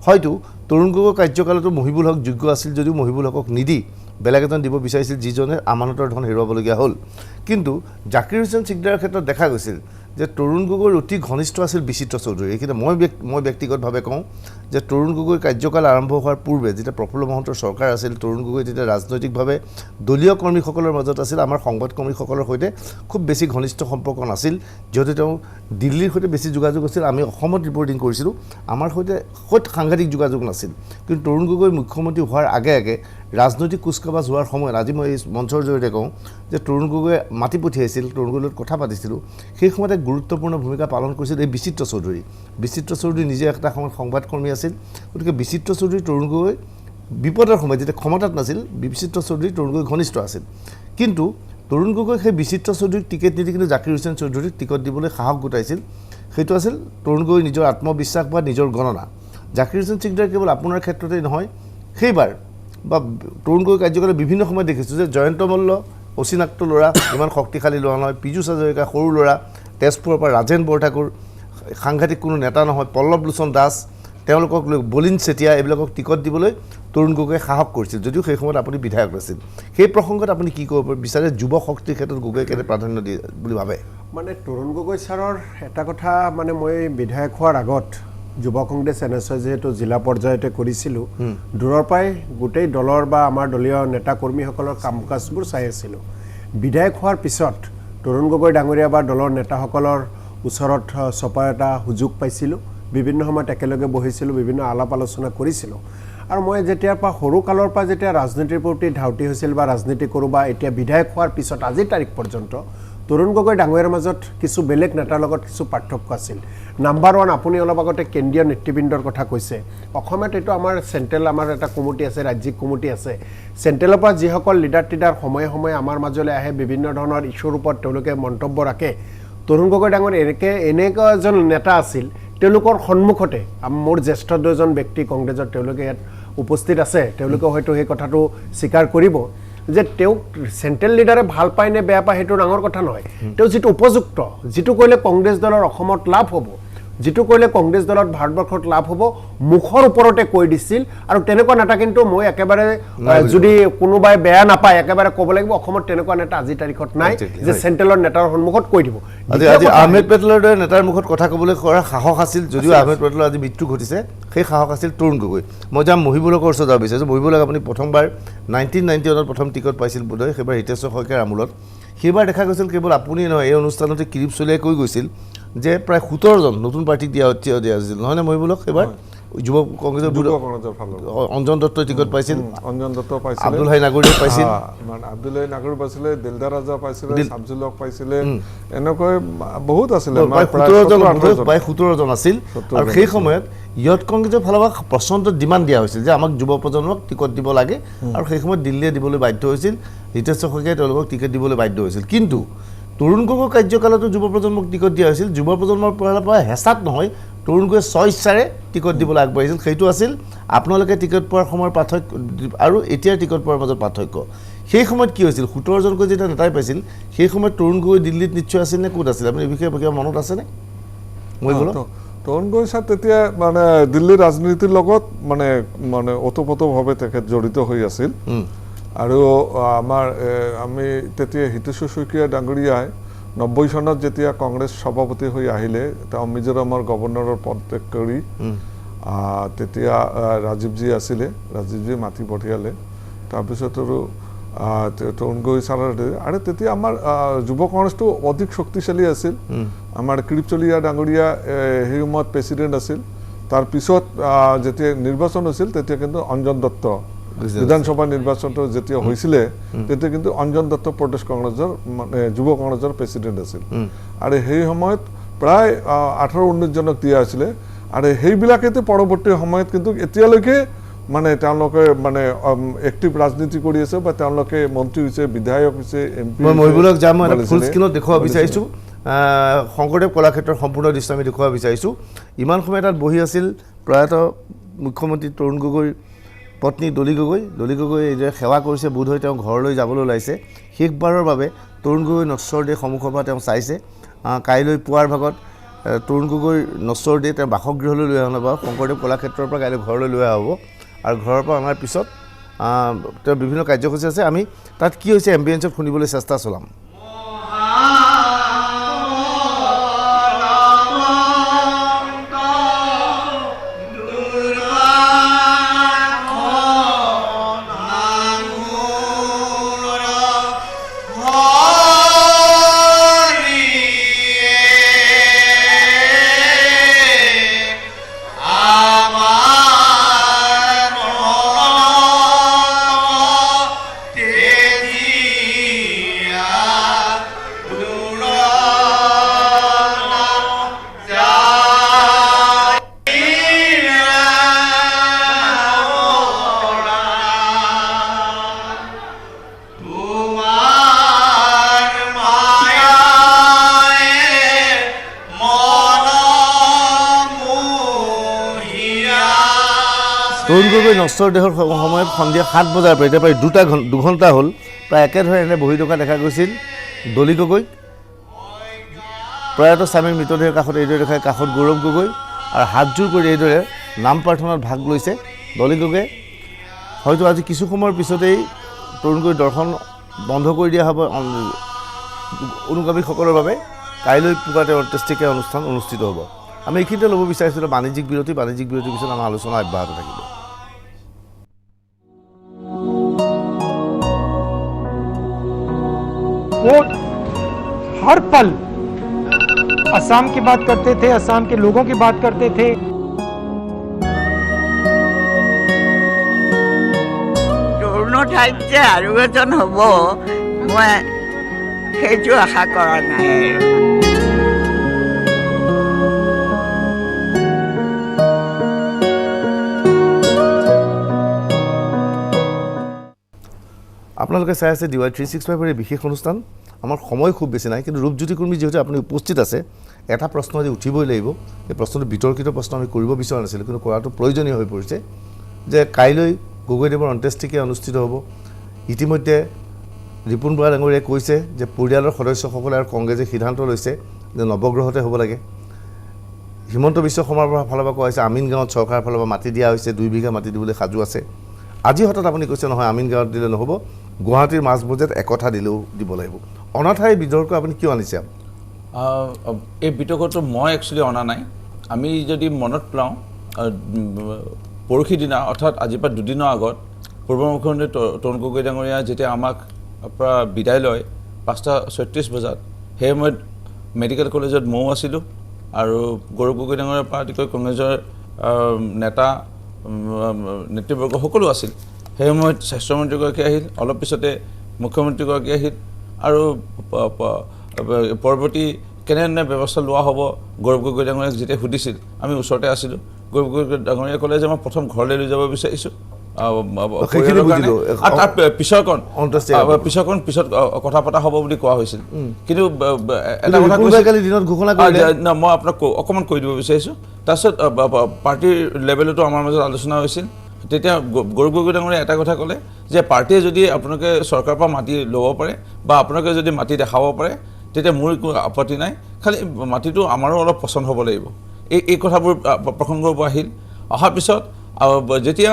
হয়তো তৰুণ গগৈৰ কাৰ্যকালতো মহিবুল হক যোগ্য আছিল যদিও মহিবুল হকক নিদি বেলেগ এজন দিব বিচাৰিছিল, যিজনে আমানতৰ ধন হেৰুৱাবলগীয়া হ'ল। কিন্তু জাকিৰ হুছেইন সিকদাৰৰ ক্ষেত্ৰত দেখা গৈছিল যে তৰুণ গগৈৰ অতি ঘনিষ্ঠ আছিল বিচিত্ৰ চৌধুৰী। এইখিনি মই ব্যক্তিগতভাৱে কওঁ যে তৰুণ গগৈৰ কাৰ্যকাল আৰম্ভ হোৱাৰ পূৰ্বে যেতিয়া প্ৰফুল্ল মহন্তৰ চৰকাৰ আছিল, তৰুণ গগৈ তেতিয়া ৰাজনৈতিকভাৱে দলীয় কৰ্মীসকলৰ মাজত আছিল, আমাৰ সংবাদ কৰ্মীসকলৰ সৈতে খুব বেছি ঘনিষ্ঠ সম্পৰ্ক নাছিল, যিহেতু তেওঁ দিল্লীৰ সৈতে বেছি যোগাযোগ আছিল। আমি অসমত ৰিপৰ্টিং কৰিছিলোঁ, আমাৰ সৈতে সাংঘাতিক যোগাযোগ নাছিল। কিন্তু তৰুণ গগৈ মুখ্যমন্ত্ৰী হোৱাৰ আগে আগে ৰাজনৈতিক কুচকাৱাজ হোৱাৰ সময়ত আজি মই এই মঞ্চৰ জৰিয়তে কওঁ যে তৰুণ গগৈয়ে মাতি পঠিয়াইছিল, তৰুণ গগৈৰ লগত কথা পাতিছিলোঁ। সেই সময়ত এক গুৰুত্বপূৰ্ণ ভূমিকা পালন কৰিছিল এই বিচিত্ৰ চৌধুৰী। বিচিত্ৰ চৌধুৰী নিজে এটা সময়ত সংবাদকৰ্মী আছিল। গতিকে বিচিত্ৰ চৌধুৰী তৰুণ গগৈ বিপদৰ সময়ত যেতিয়া ক্ষমতাত নাছিল, বিচিত্ৰ চৌধুৰী তৰুণ গগৈ ঘনিষ্ঠ আছিল। কিন্তু তৰুণ গগৈ সেই বিচিত্ৰ চৌধুৰীক টিকেট নিদি কিন্তু জাকিৰ হুছেইন চৌধুৰীক টিকট দিবলৈ সাহস গোটাইছিল। সেইটো আছিল তৰুণ গগৈৰ নিজৰ আত্মবিশ্বাস বা নিজৰ গণনা। জাকিৰ হুছেইন চিকদাৰ কেৱল আপোনাৰ ক্ষেত্ৰতেই নহয়, সেইবাৰ বা তৰুণ গগৈ কাৰ্যকালত বিভিন্ন সময়ত দেখিছোঁ যে জয়ন্ত মল্ল অচিনাক্ত ল'ৰা, ইমান শক্তিশালী ল'ৰা নহয়, পীযুষ হাজৰিকা সৰু ল'ৰা, তেজপুৰৰ পৰা ৰাজেন বৰঠাকুৰ সাংঘাতিক কোনো নেতা নহয়, পল্লৱ লোচন দাস, তেওঁলোকক লৈ বলিন চেতিয়া, এইবিলাকক টিকট দিবলৈ তৰুণ গগৈয়ে সাহস কৰিছিল, যদিও সেই সময়ত আপুনি বিধায়ক আছিল। সেই প্ৰসংগত আপুনি কি ক'ব বিচাৰে, যুৱ শক্তিৰ ক্ষেত্ৰত গগৈয়ে কেনে প্ৰাধান্য দিয়ে বুলি ভাবে? মানে তৰুণ গগৈ ছাৰৰ এটা কথা, মানে মই বিধায়ক হোৱাৰ আগত যুৱ কংগ্ৰেছ NSY যিহেতু জিলা পৰ্যায়তে কৰিছিলোঁ, দূৰৰ পৰাই গোটেই দলৰ বা আমাৰ দলীয় নেতা কৰ্মীসকলৰ কাম কাজবোৰ চাই আছিলোঁ। বিধায়ক হোৱাৰ পিছত তৰুণ গগৈ ডাঙৰীয়া বা দলৰ নেতাসকলৰ ওচৰত চপাৰ এটা সুযোগ পাইছিলোঁ, বিভিন্ন সময়ত একেলগে বহিছিলোঁ, বিভিন্ন আলাপ আলোচনা কৰিছিলোঁ। আৰু মই যেতিয়াৰ পৰা সৰু কালৰ পৰা যেতিয়া ৰাজনীতিৰ প্ৰতি ধাউতি হৈছিল বা ৰাজনীতি কৰোঁ বা এতিয়া বিধায়ক হোৱাৰ পিছত আজিৰ তাৰিখ পৰ্যন্ত তৰুণ গগৈ ডাঙৰীয়াৰ মাজত কিছু বেলেগ নেতাৰ লগত কিছু পাৰ্থক্য আছিল। নাম্বাৰ 1, আপুনি অলপ আগতে কেন্দ্ৰীয় নেতৃবৃন্দৰ কথা কৈছে। অসমত এইটো আমাৰ চেণ্ট্ৰেল, আমাৰ এটা কমিটি আছে, ৰাজ্যিক কমিটি আছে। চেণ্ট্ৰেলৰ পৰা যিসকল লিডাৰ সময়ে সময়ে আমাৰ মাজলৈ আহে, বিভিন্ন ধৰণৰ ইছ্যুৰ ওপৰত তেওঁলোকে মন্তব্য ৰাখে। তৰুণ গগৈ ডাঙৰীয়া এনেকুৱা এজন নেতা আছিল, তেওঁলোকৰ সন্মুখতে মোৰ জ্যেষ্ঠ দুজন ব্যক্তি কংগ্ৰেছৰ তেওঁলোকে ইয়াত উপস্থিত আছে, তেওঁলোকে হয়তো সেই কথাটো স্বীকাৰ কৰিব যে তেওঁক চেণ্ট্ৰেল লিডাৰে ভাল পায় নে বেয়া পায় সেইটো ডাঙৰ কথা নহয়। তেওঁ যিটো উপযুক্ত, যিটো কৰিলে কংগ্ৰেছ দলৰ অসমত লাভ হ'ব, যিটো কৰিলে কংগ্ৰেছ দলত ভাৰতবৰ্ষত লাভ হ'ব, মুখৰ ওপৰতে কৈ দিছিল। আৰু তেনেকুৱা নেতা কিন্তু মই একেবাৰে, যদি কোনোবাই বেয়া নাপায়, একেবাৰে ক'ব লাগিব অসমত তেনেকুৱা নেতা আজিৰ তাৰিখত নাই যে চেণ্ট্ৰেলৰ নেতাৰ সন্মুখত কৈ দিব। আজি আহমেদ পেটেলৰ দৰে নেতাৰ মুখত কথা ক'বলৈ কৰা সাহস আছিল, যদিও আহমেদ পেটেলৰ আজি মৃত্যু ঘটিছে, সেই সাহস আছিল তৰুণ গগৈ। মই যাম মহিবুলকৰ ওচৰত যাব বিচাৰিছোঁ। মহিবুলক আপুনি প্ৰথমবাৰ 1991 প্ৰথম টিকট পাইছিল বোধহয়, সেইবাৰ হিতেশ্বৰ শইকীয়াৰ আমোলত। সেইবাৰ দেখা গৈছিল কেৱল আপুনিয়ে নহয়, এই অনুষ্ঠানতে কিৰিপ চলিয়াই কৈ গৈছিল যে প্ৰায় 17জন নতুন পাৰ্টিক দিয়া হৈছিল, নহয়নে মহিবুলক? সেইবাৰ যুৱ কংগ্ৰেছৰ অঞ্জন দত্তই টিকট পাইছিল, অঞ্জন দত্ত পাইছিল, আব্দুল হাই নাগৰীয়ে পাইছিল, আব্দুল হাই নাগৰী পাইছিলে, দিলদাৰ ৰাজা পাইছিলে, শামছুলক পাইছিলে, এনেকৈ বহুত আছিলে, প্ৰায় 17জন আছিল। আৰু সেই সময়ত ইয়ত কংগ্ৰেছৰ ফালৰ পৰা প্ৰচণ্ড ডিমাণ্ড দিয়া হৈছিল যে আমাক যুৱ প্ৰজন্মক টিকট দিব লাগে, আৰু সেই সময়ত দিল্লীয়ে দিবলৈ বাধ্য হৈছিল, হিতেশ্বৰ শইকীয়াই তেওঁলোকক টিকট দিবলৈ বাধ্য হৈছিল। কিন্তু তৰুণ গগৈ কাৰ্যকালতো যুৱ প্ৰজন্মক টিকট দিয়া হৈছিল, যুৱ প্ৰজন্মৰ ফালৰ পৰা হেঁচাত নহয়, তৰুণ গগৈয়ে স্বইচ্ছাৰে টিকট দিবলৈ আগবাঢ়িছিল। সেইটো আছিল আপোনালোকে টিকট পোৱাৰ সময়ৰ পাৰ্থক্য আৰু এতিয়াৰ টিকট পোৱাৰ মাজত পাৰ্থক্য। সেই সময়ত কি হৈছিল, 17জনকৈ যেতিয়া নেতাই পাইছিল, সেই সময়ত তৰুণ গগৈ দিল্লীত নিশ্চয় আছিল নে ক'ত আছিল? আপুনি এই বিষয়ে কিবা মনত আছেনে? মই বোলো তৰুণ গগৈ ছাৰ তেতিয়া মানে দিল্লীৰ ৰাজনীতিৰ লগত মানে ওতঃপ্ৰোতভাৱে তেখেত জড়িত হৈ আছিল। আৰু আমি তেতিয়া হিতেশ্বৰ শইকীয়া ডাঙৰীয়াই 90 চনত যেতিয়া কংগ্ৰেছ সভাপতি হৈ আহিলে, তেওঁ মিজোৰামৰ গভৰ্ণৰৰ পদ ত্যাগ কৰি তেতিয়া ৰাজীৱজী আছিলে, ৰাজীৱজী মাতি পঠিয়ালে। তাৰপিছত আৰু তৰুণ গগৈ ছাৰৰ, আৰু তেতিয়া আমাৰ যুৱ কংগ্ৰেছটো অধিক শক্তিশালী আছিল। আমাৰ কিৰিপ চলিয়া ডাঙৰীয়া সেই সময়ত প্ৰেচিডেণ্ট আছিল। তাৰপিছত যেতিয়া নিৰ্বাচন হৈছিল তেতিয়া কিন্তু অঞ্জন দত্ত, বিধানসভা নিৰ্বাচনটো যেতিয়া হৈছিলে তেতিয়া কিন্তু অঞ্জন দত্ত প্ৰদেশ কংগ্ৰেছৰ মানে যুৱ কংগ্ৰেছৰ প্ৰেচিডেণ্ট আছিল। আৰু সেই সময়ত প্ৰায় 18-19 জনক দিয়া আছিলে। আৰু সেইবিলাকেতো পৰৱৰ্তী সময়ত কিন্তু এতিয়ালৈকে মানে তেওঁলোকে মানে এক্টিভ ৰাজনীতি কৰি আছে, বা তেওঁলোকে মন্ত্ৰী হৈছে, বিধায়ক হৈছে, MP। মই মহিবুলক যাম, মই ফুল স্ক্ৰীণত দেখুৱাব বিচাৰিছোঁ, শংকৰদেৱ কলাক্ষেত্ৰৰ সম্পূৰ্ণ দৃশ্য আমি দেখুৱাব বিচাৰিছোঁ। ইমান সময় তাত বহি আছিল প্ৰয়াত মুখ্যমন্ত্ৰী তৰুণ গগৈৰ পত্নী দলি গগৈ। দলি গগৈ যে সেৱা কৰিছে, বোধহয় তেওঁ ঘৰলৈ যাবলৈ ওলাইছে। শেষবাৰৰ বাবে তৰুণ গগৈ নশ্বৰ দে সন্মুখৰ পৰা তেওঁ চাইছে। কাইলৈ পুৱাৰ ভাগত তৰুণ গগৈ নশ্বৰ দে তেওঁৰ বাসগৃহলৈ লৈ অহা হ'ব, শংকৰদেৱ কলাক্ষেত্ৰৰ পৰা কাইলৈ ঘৰলৈ লৈ অহা হ'ব। আৰু ঘৰৰ পৰা অনাৰ পিছত তেওঁৰ বিভিন্ন কাৰ্যসূচী আছে। আমি তাত কি হৈছে এম্বিয়েঞ্চত শুনিবলৈ চেষ্টা চলাম। তৰুণ গগৈ নষ্টৰ দেহৰ সময়ত সন্ধিয়া 7 বজাৰ পৰা এতিয়া প্ৰায় 2 ঘণ্টা হ'ল প্ৰায় একেধৰণে এনে বহি থকা দেখা গৈছিল দলি গগৈ প্ৰয়াত স্বামীৰ মৃতদেহৰ কাষত এইদৰে দেখাই কাষত গৌৰৱ গগৈ আৰু হাতজোৰ কৰি এইদৰে নাম প্ৰাৰ্থনাত ভাগ লৈছে দলি গগৈ হয়তো আজি কিছু সময়ৰ পিছতেই তৰুণ গগৈ দৰ্শন বন্ধ কৰি দিয়া হ'ব অনুগামীসকলৰ বাবে কাইলৈ পুৱাতে অন্ত্যেষ্টিক্ৰিয়া অনুষ্ঠান অনুষ্ঠিত হ'ব আমি এইখিনিতে ল'ব বিচাৰিছিলোঁ বাণিজ্যিক বিৰতিৰ পিছত আমাৰ আলোচনা অব্যাহত থাকিব वो हर पल असम की बात करते थे असम के लोगों की बात करते थे তৰুণ ঠাইত যে আৰু এজন হ'ব মই সেইটো আশা কৰা নাই আৰু আপোনালোকে চাই আছে DY 365 এই বিশেষ অনুষ্ঠান আমাৰ সময় খুব বেছি নাই কিন্তু ৰূপজ্যোতি কুৰ্মী যেহেতু আপুনি উপস্থিত আছে এটা প্ৰশ্ন আজি উঠিবই লাগিব এই প্ৰশ্নটো বিতৰ্কিত প্ৰশ্ন আমি কৰিব বিচৰা নাছিলোঁ কিন্তু কৰাটো প্ৰয়োজনীয় হৈ পৰিছে যে কাইলৈ গগৈদেৱৰ অন্ত্যেষ্টিক্ৰিয়া অনুষ্ঠিত হ'ব ইতিমধ্যে ৰিপুণ বৰা ডাঙৰীয়াই কৈছে যে পৰিয়ালৰ সদস্যসকলে আৰু কংগ্ৰেছে সিদ্ধান্ত লৈছে যে নৱগ্ৰহতে হ'ব লাগে হিমন্ত বিশ্ব শৰ্মাৰ ফালৰ পৰা কোৱা হৈছে আমিন গাঁৱত চৰকাৰৰ ফালৰ পৰা মাটি দিয়া হৈছে 2 বিঘা মাটি দিবলৈ সাজু আছে আজি হঠাৎ আপুনি কৈছে নহয় আমিন গাঁৱত দিলে নহ'ব গুৱাহাটীৰ মাজমজিয়াত একঠা দিলেও দিব লাগিব অনাথাই বিতৰ্ক আপুনি কিয় আনিছে এই বিতৰ্কটো মই একচুৱেলি অনা নাই আমি যদি মনত পেলাওঁ পৰহি দিনা অৰ্থাৎ আজিৰ পৰা 2 দিনৰ আগত পূৰ্ব মুখ্যমন্ত্ৰী তৰুণ গগৈ ডাঙৰীয়া যেতিয়া আমাক পৰা বিদায় লয় 5:36 বজাত সেই সময়ত মেডিকেল কলেজত ময়ো আছিলোঁ আৰু গৌৰৱ গগৈ ডাঙৰীয়াৰ পৰা আদিকৈ কংগ্ৰেছৰ নেতা নেতৃবৰ্গ সকলো আছিল সেই সময়ত স্বাস্থ্যমন্ত্ৰীগৰাকী আহিল অলপ পিছতে মুখ্যমন্ত্ৰীগৰাকী আহিল আৰু পৰৱৰ্তী কেনেধৰণে ব্যৱস্থা লোৱা হ'ব গৌৰৱ গগৈ ডাঙৰীয়াক যেতিয়া সুধিছিল আমি ওচৰতে আছিলোঁ গৌৰৱ গগৈ ডাঙৰীয়াই ক'লে যে মই প্ৰথম ঘৰলৈ লৈ যাব বিচাৰিছোঁ পিছত কথা পতা হ'ব বুলি কোৱা হৈছিল কিন্তু এটা কথা মই আপোনাক অকণমান কৈ দিব বিচাৰিছোঁ তাৰপিছত পাৰ্টিৰ লেভেলতো আমাৰ মাজত আলোচনা হৈছিল তেতিয়া গৌৰৱ গগৈ ডাঙৰীয়াই এটা কথা ক'লে যে পাৰ্টিয়ে যদি আপোনালোকে চৰকাৰৰ পৰা মাটি ল'ব পাৰে বা আপোনালোকে যদি মাটি দেখাব পাৰে তেতিয়া মোৰ একো আপত্তি নাই খালি মাটিটো আমাৰো অলপ পচন্দ হ'ব লাগিব এই কথাবোৰ প্ৰসংগৰ পৰা আহিল অহাৰ পিছত যেতিয়া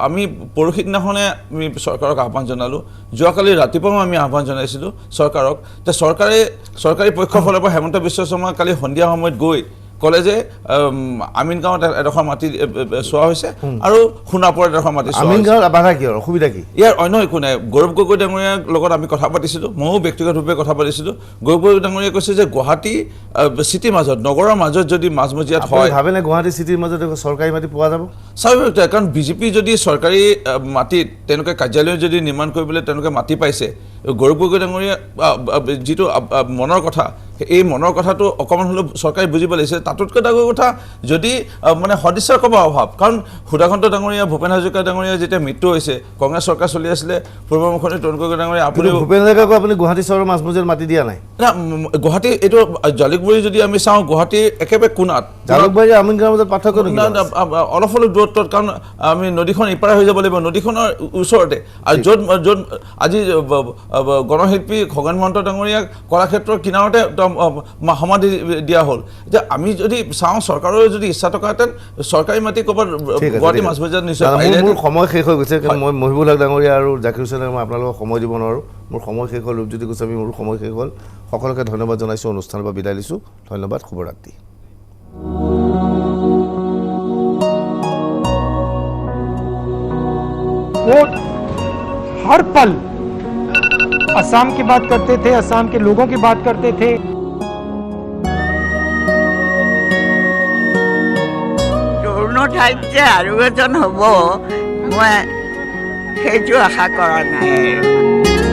আমি পৰহি দিনাখনে আমি চৰকাৰক আহ্বান জনালোঁ যোৱাকালি ৰাতিপুৱাও আমি আহ্বান জনাইছিলোঁ চৰকাৰক যে চৰকাৰী পক্ষৰ ফালৰ পৰা হেমন্ত বিশ্ব শৰ্মা কালি সন্ধিয়া সময়ত গৈ ক'লে যে আমিন গাঁৱত এডোখৰ মাটি চোৱা হৈছে আৰু সোণাপুৰত এডোখৰ মাটি চোৱা আমিন গাঁৱৰ বাধা কি অসুবিধা কি ইয়াৰ অন্য একো নাই গৌৰৱ গগৈ ডাঙৰীয়াৰ লগত আমি কথা পাতিছিলোঁ ময়ো ব্যক্তিগতভাৱে কথা পাতিছিলোঁ গৌৰৱ গগৈ ডাঙৰীয়াই কৈছে যে গুৱাহাটী চিটিৰ মাজত নগৰৰ মাজত যদি মাজমজিয়াত হয় ভাবেনে গুৱাহাটী চিটিৰ মাজত চৰকাৰী মাটি পোৱা যাব স্বাভাৱিক কাৰণ বিজেপি যদি চৰকাৰী মাটিত তেওঁলোকে কাৰ্যালয় যদি নিৰ্মাণ কৰিবলৈ তেওঁলোকে মাটি পাইছে গৌৰৱ গগৈ ডাঙৰীয়া যিটো মনৰ কথা এই মনৰ কথাটো অকণমান হ'লেও চৰকাৰে বুজিব লাগিছে তাতোতকৈ ডাঙৰ কথা যদি মানে সদিচ্ছাৰ ক'বৰ অভাৱ কাৰণ সুধাকান্ত ডাঙৰীয়া ভূপেন হাজৰিকা ডাঙৰীয়া যেতিয়া মৃত্যু হৈছে কংগ্ৰেছ চৰকাৰ চলি আছিলে পূৰ্ব মুখ্যমন্ত্ৰী তৰুণ গগৈ ডাঙৰীয়া আপুনি ভূপেন হাজৰিকাকো আপুনি গুৱাহাটী চহৰৰ মাজমজিয়াত মাটি দিয়া নাই গুৱাহাটী এইটো জালুকবাৰী যদি আমি চাওঁ গুৱাহাটীৰ একেবাৰে কোণাত জালুকবাৰী আমিন গাঁৱৰ মাজত পাৰ্থক্য অলপ অলপ দূৰত্বত কাৰণ আমি নদীখন ইপাৰ হৈ যাব লাগিব নদীখনৰ ওচৰতে আৰু য'ত আজি গণশিল্পী খগেন মহন্ত ডাঙৰীয়াক কলাক্ষেত্ৰৰ কিনাৰতে সমাধি দিয়া হ'ল যে আমি যদি চাওঁ চৰকাৰৰ যদি ইচ্ছা থকাহেঁতেন চৰকাৰী মাটি ক'ৰবাত গুৱাহাটী মাজমজিয়াত নিশ্চয় মোৰ সময় শেষ হৈ গৈছে মই মহিবুল হক ডাঙৰীয়া আৰু জাকিৰ হুছেইন মই আপোনালোকক সময় দিব নোৱাৰোঁ মোৰ সময় শেষ হ'ল ৰূপজ্যোতি গোস্বামী মোৰো সময় শেষ হ'ল সকলোকে ধন্যবাদ জনাইছোঁ অনুষ্ঠানৰ পৰা বিদায় দিছোঁ ধন্যবাদ শুভৰাত্ৰি वो हर पल असम की बात करते थे असम के लोगों की बात करते थे তৰুণ ঠাইত যে আৰু এজন হ'ব মই সেইটো আশা কৰা নাই আৰু